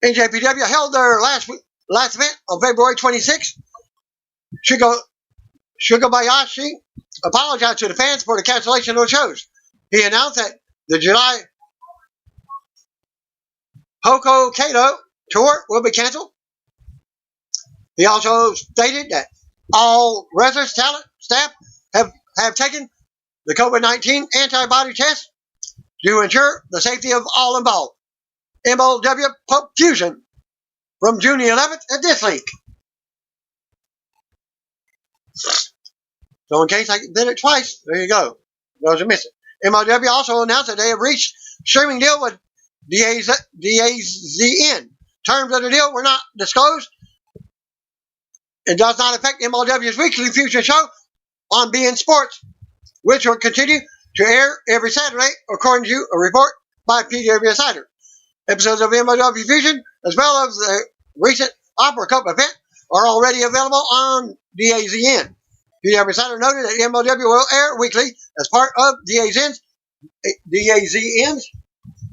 NJPW held their last event on February 26th. Shugobayashi apologized to the fans for the cancellation of the shows. He announced that the July Hokkaido tour will be canceled. He also stated that all wrestlers, talent, staff have taken the COVID-19 antibody test to ensure the safety of all involved. MLW Pop Fusion from June 11th at this link. So in case I did it twice, there you go. Those are missing. MLW also announced that they have reached streaming deal with DAZN. Terms of the deal were not disclosed. It does not affect MLW's weekly Fusion show on beIN Sports, which will continue to air every Saturday, according to a report by PW Insider. Episodes of MLW Fusion, as well as the recent Opera Cup event, are already available on DAZN. PW Insider noted that MLW will air weekly as part of DAZN's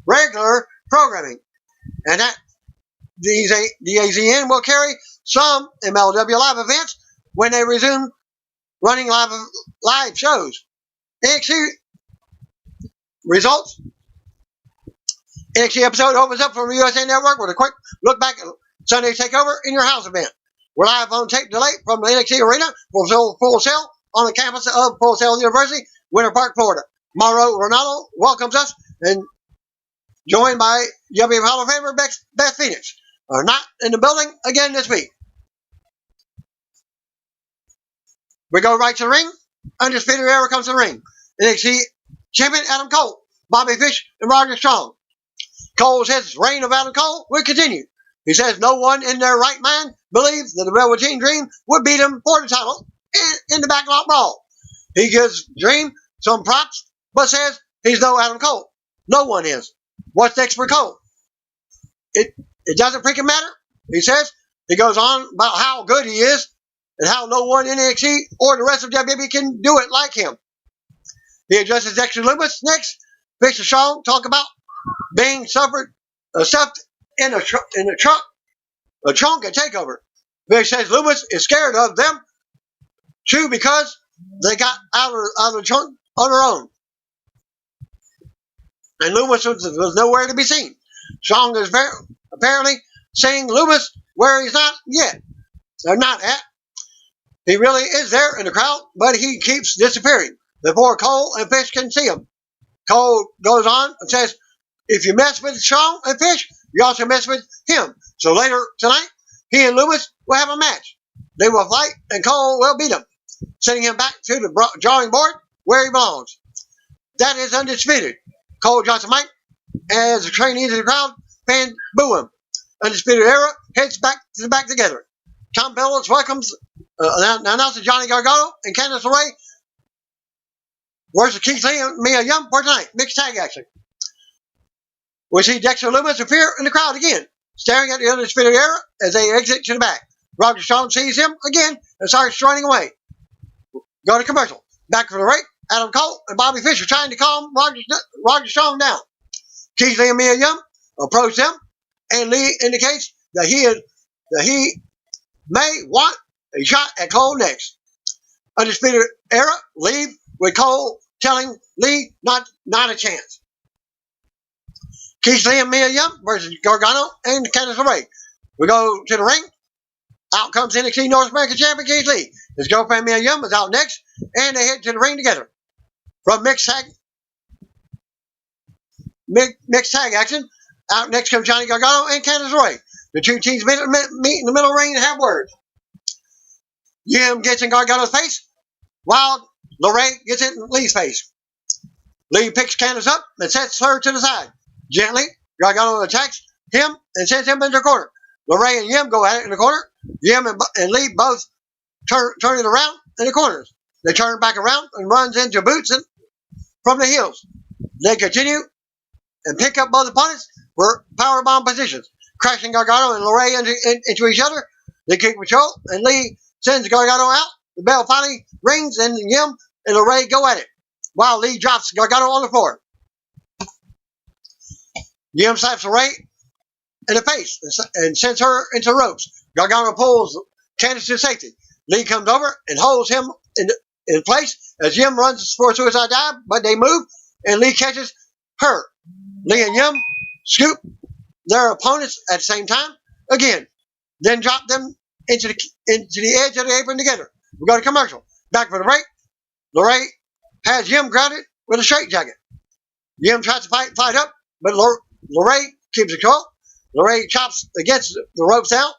regular programming, and that DAZN will carry some MLW live events when they resume running live shows. NXT results. NXT episode opens up from the USA Network with a quick look back at Sunday's TakeOver in Your House event. We're live on tape delay from the NXT Arena for Full Sail on the campus of Full Sail University, Winter Park, Florida. Mauro Ronaldo welcomes us and joined by WWE Hall of Famer Beth Phoenix. Are not in the building again this week. We go right to the ring. Undisputed Era comes to the ring. NXT Champion Adam Cole, Bobby Fish, and Roderick Strong. Cole says his reign of Adam Cole will continue. He says no one in their right mind believes that the Velveteen Dream would beat him for the title in the backlot brawl. He gives Dream some props, but says he's no Adam Cole. No one is. What's next for Cole? It doesn't freaking matter, he says. He goes on about how good he is and how no one in NXT or the rest of WWE can do it like him. He addresses Dexter Lumis next. Fish and Strong talk about being stuffed in a trunk at TakeOver. Fish says Lumis is scared of them too because they got out of the trunk on their own. And Lumis was nowhere to be seen. Strong is apparently saying Lumis where he's not yet. They're not at. He really is there in the crowd, but he keeps disappearing before Cole and Fish can see him. Cole goes on and says, if you mess with Strong and Fish, you also mess with him. So later tonight, he and Lumis will have a match. They will fight, and Cole will beat him, sending him back to the drawing board where he belongs. That is undisputed. Cole Johnson Mike, as the trainee to the crowd, fans boo him. Undisputed Era heads back together. Tom Phillips welcomes, announces Johnny Gargano and Candice LeRae versus Keith Lee and Mia Yim for tonight. Mixed tag action. We see Dexter Lumis appear in the crowd again, staring at the Undisputed Era as they exit to the back. Roger Strong sees him again and starts running away. Go to commercial. Back for the ring. Adam Cole and Bobby Fish are trying to calm Roger Strong down. Keith Lee and Mia Yim approach them, and Lee indicates that he may want a shot at Cole next. Undisputed Era leave with Cole telling Lee not a chance. Keith Lee and Mia Yim versus Gargano and Candice LeRae. We go to the ring. Out comes NXT North American Champion Keith Lee. His girlfriend Mia Yim is out next, and they head to the ring together. From mixed tag action, out next comes Johnny Gargano and Candice LeRae. The two teams meet in the middle ring and have words. Yim gets in Gargano's face, while LeRae gets in Lee's face. Lee picks Candice up and sets her to the side. Gently, Gargano attacks him and sends him into the corner. LeRae and Yim go at it in the corner. Yim and Lee both turn it around in the corners. They turn back around and runs into boots from the heels. They continue and pick up both opponents for powerbomb positions, crashing Gargano and LeRae into each other. They keep control, and Lee sends Gargano out the bell finally rings and Yim and Ray go at it, while Lee drops Gargano on the floor. Yim slaps Ray in the face and sends her into the ropes. Gargano pulls Candice to safety. Lee comes over and holds him in place as Yim runs for a suicide dive, but they move and Lee catches her. Lee and Yim scoop their opponents at the same time again, then drop them into the edge of the apron together. We go to commercial. Back for the break. LeRae has Yim grounded with a straitjacket. Yim tries to fight up, but LeRae keeps it cool. LeRae chops against the ropes out.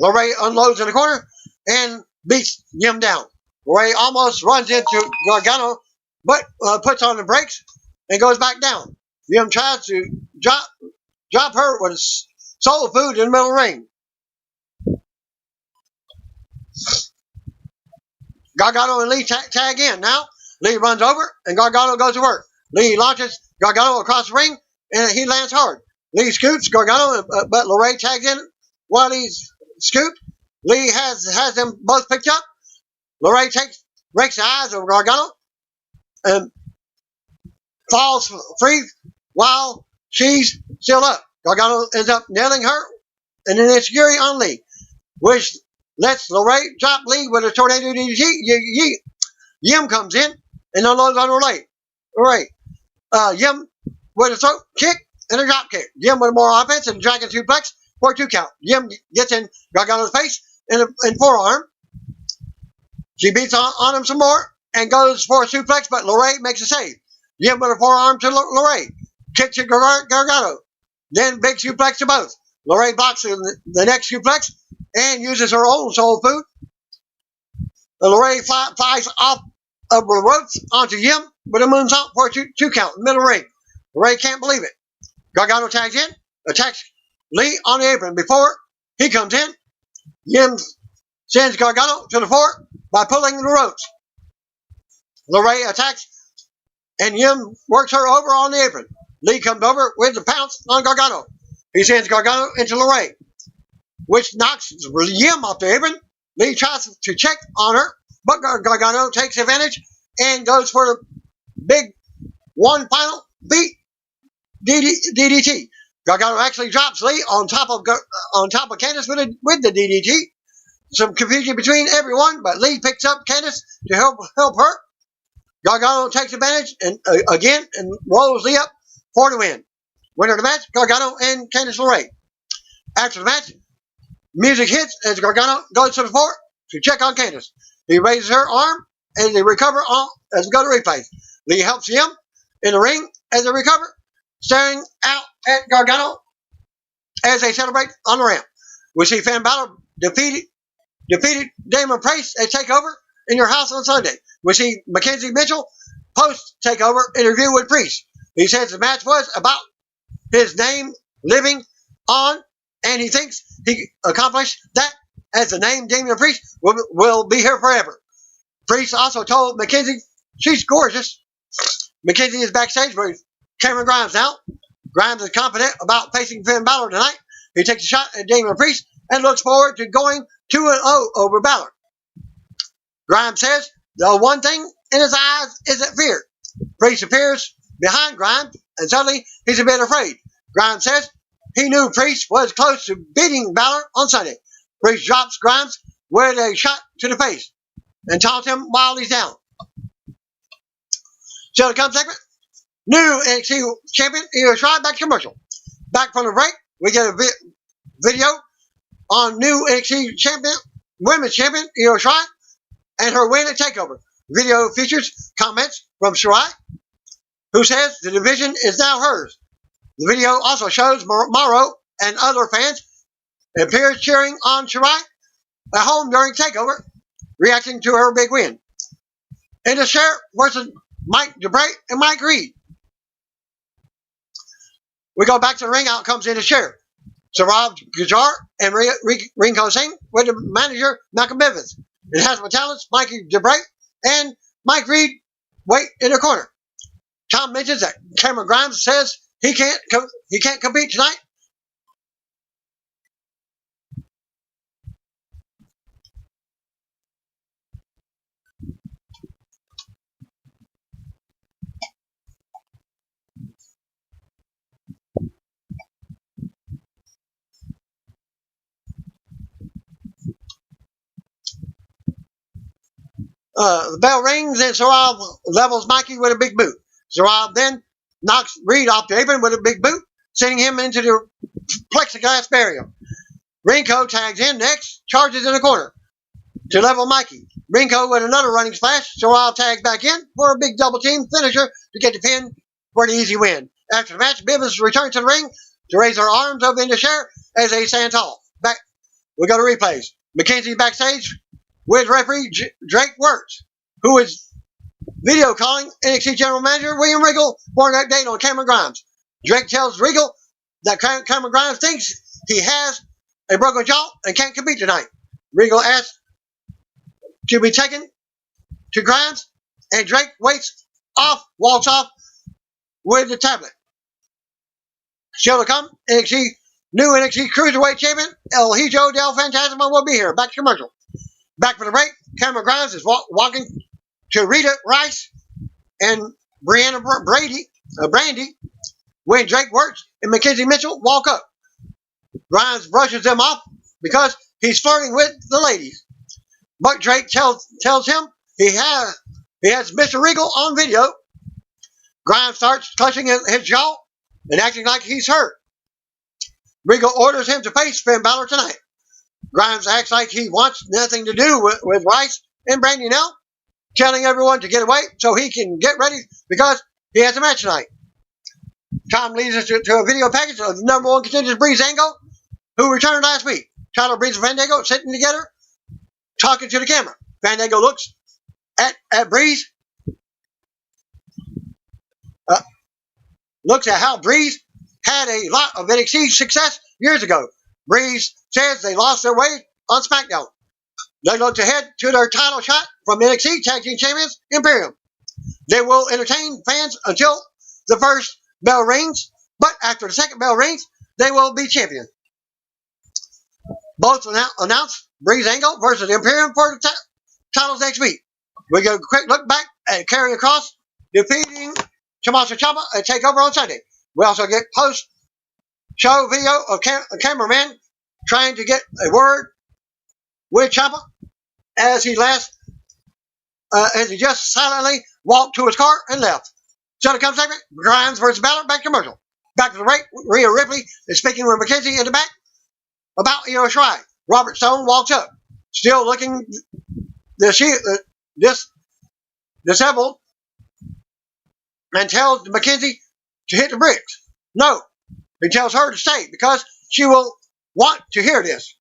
LeRae unloads in the corner and beats Yim down. LeRae almost runs into Gargano, but puts on the brakes and goes back down. Yim tries to drop her with soul food in the middle of the ring. Gargano and Lee tag in now. Lee runs over and Gargano goes to work. Lee launches Gargano across the ring and he lands hard. Lee scoots Gargano, but LeRae tags in while he's scooped. Lee has them both picked up. LeRae rakes the eyes of Gargano and falls free while she's still up. Gargano ends up nailing her and an enziguri on Lee, which lets LeRae drop Lee with a tornado DDT. Yim comes in and unloads on LeRae. Yim with a throat kick and a drop kick. Yim with more offense and a dragon suplex for a 2 count. Yim gets in Gargano's face and forearm. She beats on him some more and goes for a suplex, but LeRae makes a save. Yim with a forearm to LeRae. Kick to Gargano. Then big suplex to both. LeRae blocks the next suplex and uses her own soul food. LeRae flies off of the ropes onto Yim with a moonsault for a 2 count in the middle ring. LeRae can't believe it. Gargano tags in, attacks Lee on the apron. Before he comes in, Yim sends Gargano to the floor by pulling the ropes. LeRae attacks and Yim works her over on the apron. Lee comes over with the pounce on Gargano. He sends Gargano into LeRae, which knocks Yim off the apron. Lee tries to check on her, but Gargano takes advantage and goes for the big one final beat DDT. Gargano actually drops Lee on top of Candice with the DDT. Some confusion between everyone, but Lee picks up Candice to help her. Gargano takes advantage and rolls Lee up for the win. Winner of the match, Gargano and Candice LeRae. After the match, music hits as Gargano goes to the floor to check on Candice. He raises her arm as they recover as we go to replay. Lee helps him in the ring as they recover, staring out at Gargano as they celebrate on the ramp. We see Finn Balor defeated Damon Priest at TakeOver in your house on Sunday. We see Mackenzie Mitchell post-TakeOver interview with Priest. He says the match was about his name living on, and he thinks he accomplished that as the name Damon Priest will be here forever. Priest also told Mackenzie she's gorgeous. Mackenzie is backstage with Cameron Grimes now. Grimes is confident about facing Finn Balor tonight. He takes a shot at Damon Priest and looks forward to going 2-0 over Balor. Grimes says the one thing in his eyes isn't fear. Priest appears behind Grimes, and suddenly he's a bit afraid. Grimes says he knew Priest was close to beating Balor on Sunday. Priest drops Grimes with a shot to the face and taunts him while he's down. So the come segment, new NXT champion Io Shirai back to commercial. Back from the break, we get a video on new NXT champion, women's champion Io Shirai and her win at TakeOver. Video features comments from Shirai, who says the division is now hers. The video also shows Mauro and other fans and peers cheering on Shirai at home during TakeOver, reacting to her big win. In the share versus Mike DeBray and Mike Reed. We go back to the ring. Out comes in the share. Saurav Gujar and Rinko Singh with the manager Malcolm Bivens. It has Metallics, Mikey DeBray, and Mike Reed wait in the corner. Tom mentions that Cameron Grimes says he can't compete tonight. The bell rings and Sorab levels Mikey with a big boot. Sorab then knocks Reed off the apron with a big boot, sending him into the plexiglass barrier. Rinko tags in next, charges in the corner to level Mikey. Rinko with another running splash. Sorab tags back in for a big double team finisher to get the pin for the easy win. After the match, Bivens returns to the ring to raise her arms up in the chair as they stand tall. Back, we go to replays. McKenzie backstage with referee Drake Wirtz, who is video calling NXT General Manager William Regal for an update on Cameron Grimes. Drake tells Regal that Cameron Grimes thinks he has a broken jaw and can't compete tonight. Regal asks to be taken to Grimes, and Drake walks off with the tablet. Still to come, new NXT Cruiserweight Champion El Hijo del Fantasma will be here. Back to commercial. Back for the break, Cameron Grimes is walking to Rita Rice and Brianna Brandy when Drake Wirtz and Mackenzie Mitchell walk up. Grimes brushes them off because he's flirting with the ladies. But Drake tells him he has Mr. Regal on video. Grimes starts clutching his jaw and acting like he's hurt. Regal orders him to face Finn Balor tonight. Grimes acts like he wants nothing to do with Rice and Brandy now, telling everyone to get away so he can get ready because he has a match tonight. Tom leads us to a video package of the number one contender, Breezango, who returned last week. Tyler Breeze and Fandango sitting together, talking to the camera. Fandango looks at Breeze, looks at how Breeze had a lot of NXT success years ago. Breeze says they lost their way on SmackDown. They looked ahead to their title shot from NXT Tag Team Champions Imperium. They will entertain fans until the first bell rings, but after the second bell rings, they will be champion. Both announced Breezango versus Imperium for the titles next week. We get a quick look back at Karrion Kross defeating Tommaso Ciampa at TakeOver on Sunday. We also get post-show video of a cameraman trying to get a word with Ciampa as he just silently walked to his car and left. So to come segment, Grimes versus Balor, back to commercial. Back to the break, Rhea Ripley is speaking with McKenzie in the back about Io Shirai. Robert Stone walks up, still looking disheveled, and tells McKenzie to hit the bricks. No, he tells her to stay because she will want to hear this.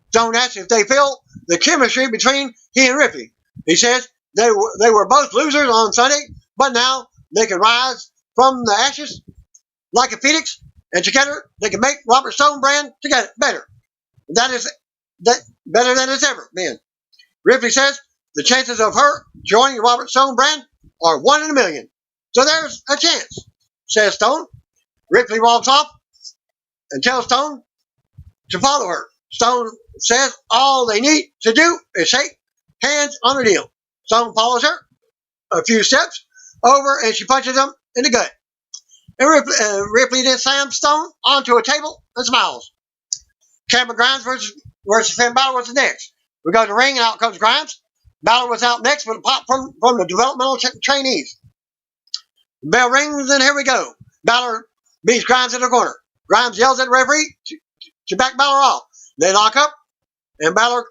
Stone asks if they feel the chemistry between he and Ripley. He says they were both losers on Sunday, but now they can rise from the ashes like a phoenix, and together they can make Robert Stone brand together better. That better than it's ever been. Ripley says the chances of her joining the Robert Stone brand are 1 in a million. So there's a chance, says Stone. Ripley walks off and tells Stone to follow her. Stone says all they need to do is shake hands on the deal. Stone follows her a few steps over and she punches him in the gut. And Ripley then slams Stone onto a table and smiles. Cameron Grimes versus Finn Balor was next. We go to the ring and out comes Grimes. Balor was out next with a pop from the developmental trainees. The bell rings and here we go. Balor beats Grimes in the corner. Grimes yells at the referee to back Balor off. They lock up and Balor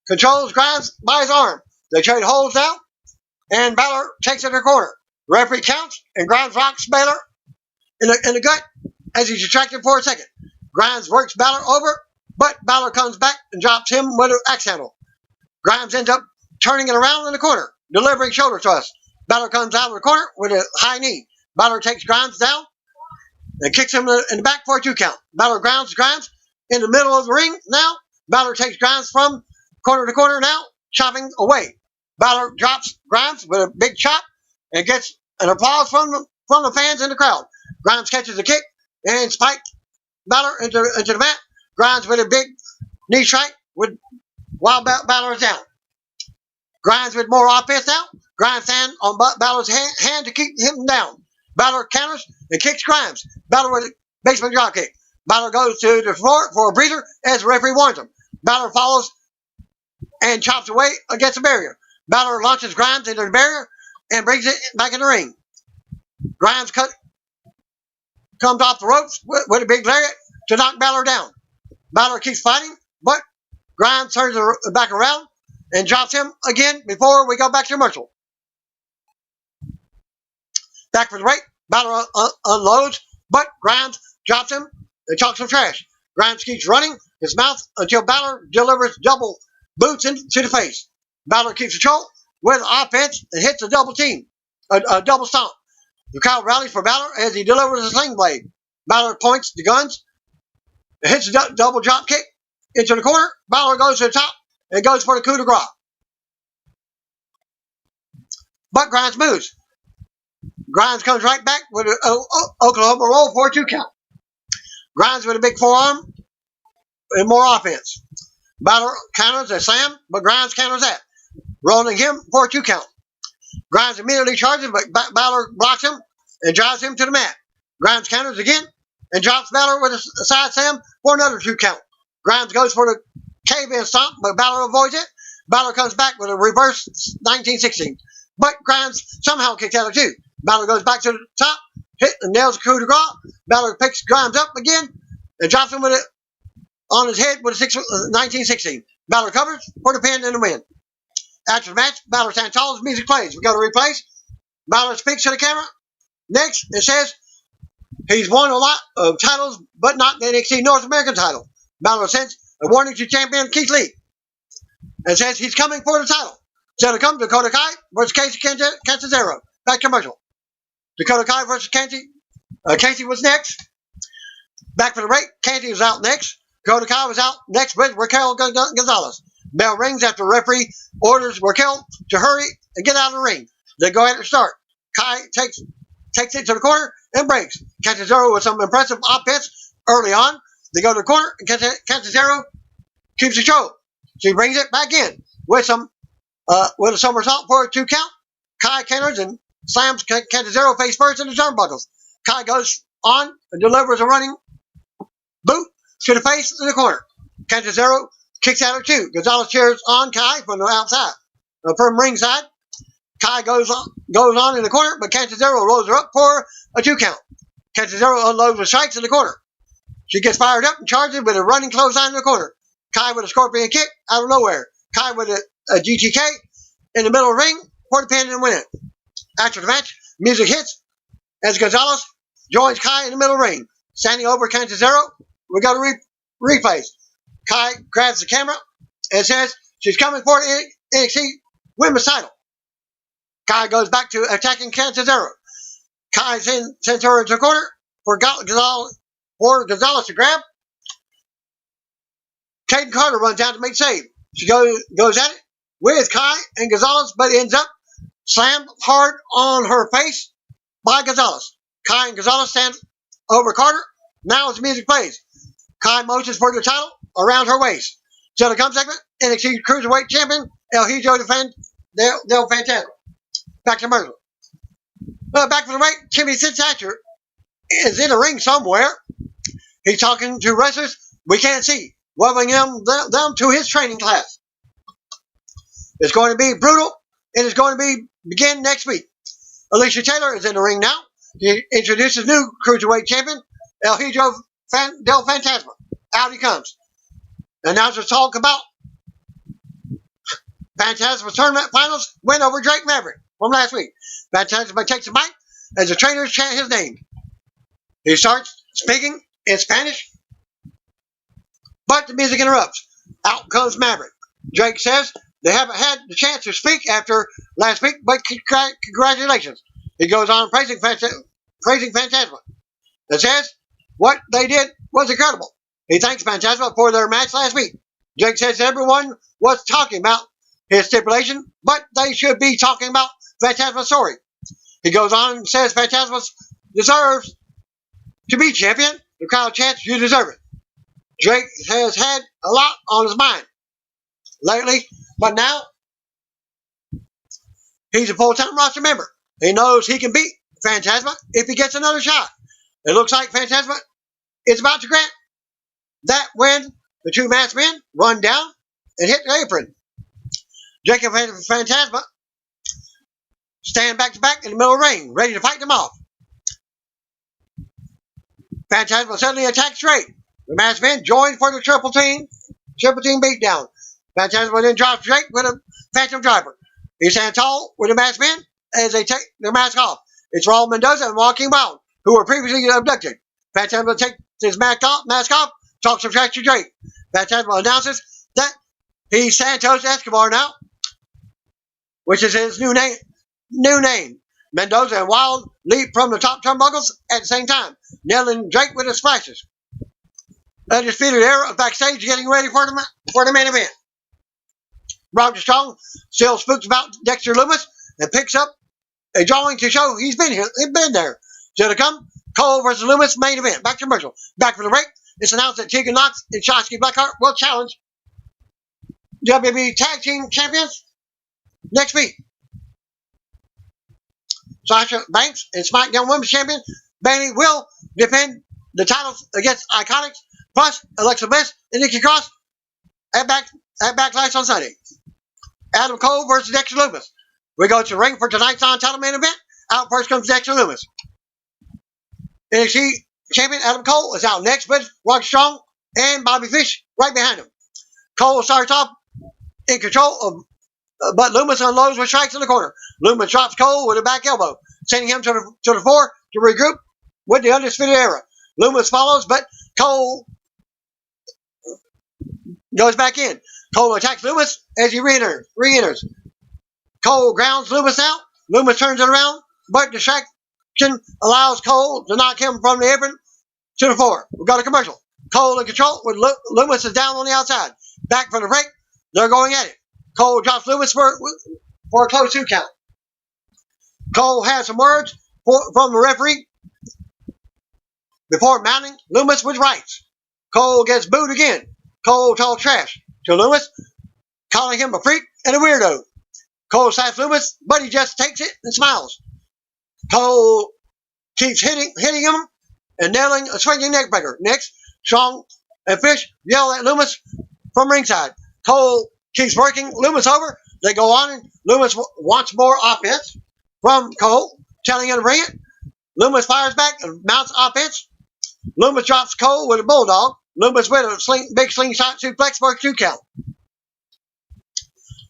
controls Grimes by his arm. They trade holds now and Balor takes it to the corner. The referee counts and Grimes rocks Balor in the gut as he's distracted for a second. Grimes works Balor over, but Balor comes back and drops him with an axe handle. Grimes ends up turning it around in the corner, delivering shoulder thrust. Balor comes out of the corner with a high knee. Balor takes Grimes down and kicks him in the back for a 2 count. Balor grounds Grimes in the middle of the ring now. Balor takes Grimes from corner to corner now, chopping away. Balor drops Grimes with a big chop and gets an applause from the fans in the crowd. Grimes catches a kick and spikes Balor into the mat. Grimes with a big knee strike while Balor is down. Grimes with more offense now. Grimes stand on Balor's hand to keep him down. Balor counters and kicks Grimes. Balor with a basement dropkick. Balor goes to the floor for a breather as the referee warns him. Balor follows and chops away against the barrier. Balor launches Grimes into the barrier and brings it back in the ring. Grimes comes off the ropes with a big lariat to knock Balor down. Balor keeps fighting, but Grimes turns back around and drops him again before we go back to commercial. Back for the break, Balor unloads, but Grimes drops him and talks some trash. Grimes keeps running his mouth until Balor delivers double boots into the face. Balor keeps control with offense and hits a double team, a double stomp. The crowd rallies for Balor as he delivers a sling blade. Balor points the guns and hits a double drop kick into the corner. Balor goes to the top and goes for the coup de grace. But Grimes moves. Grimes comes right back with an Oklahoma roll for a 2 count. Grimes with a big forearm and more offense. Balor counters a slam, but Grimes counters that, rolling him for a 2 count. Grimes immediately charges, but Balor blocks him and drives him to the mat. Grimes counters again and drops Balor with a side slam for another 2 count. Grimes goes for the cave-in stomp, but Balor avoids it. Balor comes back with a reverse 1916, but Grimes somehow kicks out of 2. Balor goes back to the top, nails the coup de grace. Balor picks Grimes up again and drops him on his head with a 1916. Balor covers for the pin and the win. After the match, Balor stands tall as music plays. We go to replays. Balor speaks to the camera. Next, it says he's won a lot of titles, but not the NXT North American title. Balor sends a warning to champion Keith Lee and says he's coming for the title. So to come, Dakota Kai versus Casey Catanzaro. Back commercial. Dakota Kai versus Casey. Casey was next. Back for the break. Casey was out next. Dakota Kai was out next with Raquel Gonzalez. Bell rings after referee orders Raquel to hurry and get out of the ring. They go ahead and start. Kai takes it to the corner and breaks. Catanzaro with some impressive offense early on. They go to the corner and Catanzaro keeps control. She brings it back in with a somersault for a 2 count. Kai counters and slams Catanzaro face first in the turnbuckles. Kai goes on and delivers a running boot to the face in the corner. Catanzaro kicks out of 2. Gonzalez cheers on Kai from the outside. From ringside, Kai goes on in the corner, but Catanzaro rolls her up for a 2 count. Catanzaro unloads with strikes in the corner. She gets fired up and charges with a running clothesline in the corner. Kai with a scorpion kick out of nowhere. Kai with a GTK in the middle of the ring for the pin and win it. After the match, music hits as Gonzalez joins Kai in the middle of the ring. Standing over Catanzaro, we go to replays. Kai grabs the camera and says she's coming for the NXT Women's title. Kai goes back to attacking Catanzaro. Kai sends her into the corner for Gonzalez to grab. Caden Carter runs down to make the save. She goes at it with Kai and Gonzalez, but ends up slammed hard on her face by Gonzalez. Kai and Gonzalez stand over Carter. Now as the music plays, Kai motions for the title around her waist. So the come segment, NXT Cruiserweight Champion, El Hijo del Fantasma. Back to commercial. Back for the break, Timmy Thatcher is in a ring somewhere. He's talking to wrestlers we can't see, welcoming them to his training class. It's going to be brutal, and it's going to begin next week. Alicia Taylor is in the ring now. He introduces new Cruiserweight Champion, El Hijo del Fantasma. Out he comes. Announcers talk about Fantasma Tournament Finals win over Drake Maverick from last week. Fantasma takes the mic as the trainers chant his name. He starts speaking in Spanish, but the music interrupts. Out comes Maverick. Drake says they haven't had the chance to speak after last week, but congratulations. He goes on praising Fantasma and says what they did was incredible. He thanks Fantasma for their match last week. Drake says everyone was talking about his stipulation, but they should be talking about Fantasma's story. He goes on and says Fantasma deserves to be champion. The crowd chants, "You deserve it." Drake has had a lot on his mind lately, but now He's a full-time roster member. He knows he can beat Fantasma if he gets another shot. It looks like Fantasma is about to grant that when the two masked men run down and hit the apron. Jake and Fantasma stand back to back in the middle of the ring, ready to fight them off. Fantasma suddenly attacks Drake. The masked men join for the triple team beatdown. Fantasma then drops Drake with a phantom driver. He stands tall with the masked men as they take their mask off. It's Raul Mendoza and Joaquin Wild, who were previously abducted. Fantasma takes his mask off, talks some trash to Drake. Fantasma announces that he's Santos Escobar now, which is his new name. Mendoza and Wild leap from the top turnbuckles at the same time, nailing Drake with his splashes. Undisputed Era backstage getting ready for the main event. Roger Strong still spooks about Dexter Lumis and picks up a drawing to show he's been there. Still to come, Cole versus Lumis main event. Back to commercial. Back for the break. It's announced that Tegan Knox and Shotzi Blackheart will challenge WWE Tag Team Champions next week. Sasha Banks and SmackDown Women's Champion Bayley will defend the titles against Iconics, plus Alexa Bliss and Nikki Cross at Backlash on Sunday. Adam Cole versus Dexter Lumis. We go to the ring for tonight's non-title main event. Out first comes Dexter Lumis. NXT Champion Adam Cole is out next with Roger Strong and Bobby Fish right behind him. Cole starts off in control but Lumis unloads with strikes in the corner. Lumis drops Cole with a back elbow, sending him to the floor to regroup with the Undisputed Era. Lumis follows, but Cole goes back in. Cole attacks Lumis as he re-enters. Cole grounds Lumis out. Lumis turns it around, but distraction allows Cole to knock him from the apron to the floor. We've got a commercial. Cole in control with Lumis is down on the outside. Back from the break, they're going at it. Cole drops Lumis for a close 2 count. Cole has some words from the referee before mounting Lumis with rights. Cole gets booed again. Cole talks trash to Lumis, calling him a freak and a weirdo. Cole slaps Lumis, but he just takes it and smiles. Cole keeps hitting him and nailing a swinging neckbreaker. Next, Strong and Fish yell at Lumis from ringside. Cole keeps working Lumis over. They go on, and Lumis wants more offense from Cole, telling him to bring it. Lumis fires back and mounts offense. Lumis drops Cole with a bulldog. Lumis with a big slingshot suplex for a 2 count.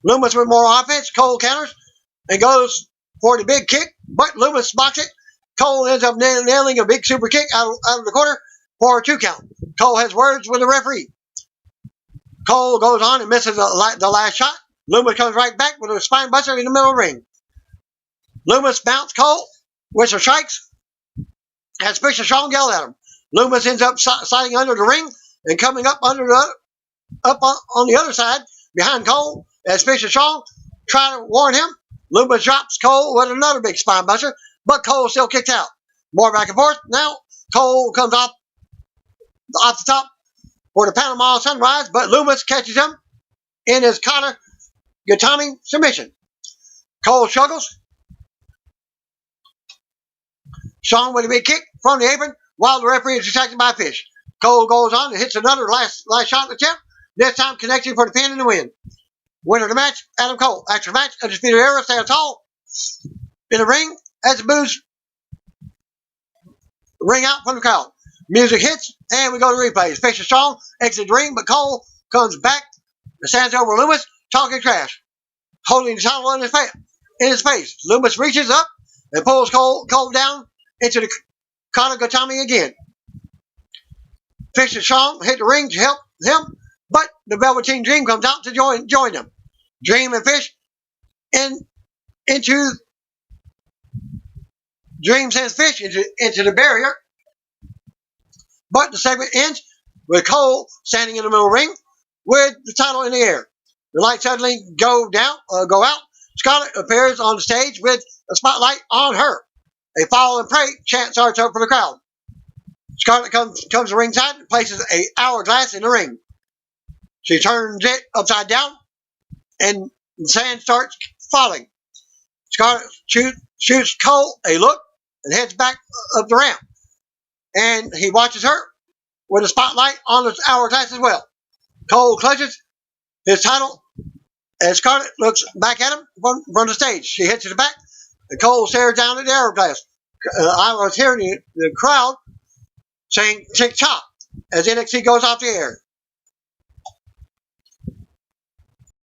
Lumis with more offense. Cole counters and goes for the big kick, but Lumis blocks it. Cole ends up nailing a big super kick out of the corner for a 2 count. Cole has words with the referee. Cole goes on and misses the last shot. Lumis comes right back with a spine buster in the middle of the ring. Lumis mounts Cole with some strikes as Fish and Strong yell at him. Lumis ends up sliding under the ring and coming up on the other side behind Cole as Fish and Strong try to warn him. Lumis drops Cole with another big spine buster, but Cole still kicks out. More back and forth. Now Cole comes off the top for the Panama Sunrise, but Lumis catches him in his Kata Gatami submission. Cole struggles. Strong with a big kick from the apron while the referee is distracted by Fish. Cole goes on and hits another last shot attempt, this time connecting for the pin and the win. Winner of the match, Adam Cole. After the match, Undisputed Era stands tall in the ring as the boos ring out from the crowd. Music hits, and we go to replays. Fish and Strong exit the ring, but Cole comes back and stands over Lumis, talking trash, holding the title in his face. Lumis reaches up and pulls Cole down into the Kata Gatami again. Fish and Strong hit the ring to help him, but the Velveteen Dream comes out to join them. Dream and Fish Dream sends Fish into the barrier, but the segment ends with Cole standing in the middle of the ring with the title in the air. The lights suddenly go out. Scarlett appears on the stage with a spotlight on her. A fall and pray chant starts up for the crowd. Scarlett comes to ringside and places an hourglass in the ring. She turns it upside down, and the sand starts falling. Scarlett shoots Cole a look and heads back up the ramp. And he watches her with a spotlight on his hourglass as well. Cole clutches his title as Scarlett looks back at him from the stage. She heads to the back, and Cole stares down at the hourglass. I was hearing the crowd saying "tick tock" as NXT goes off the air.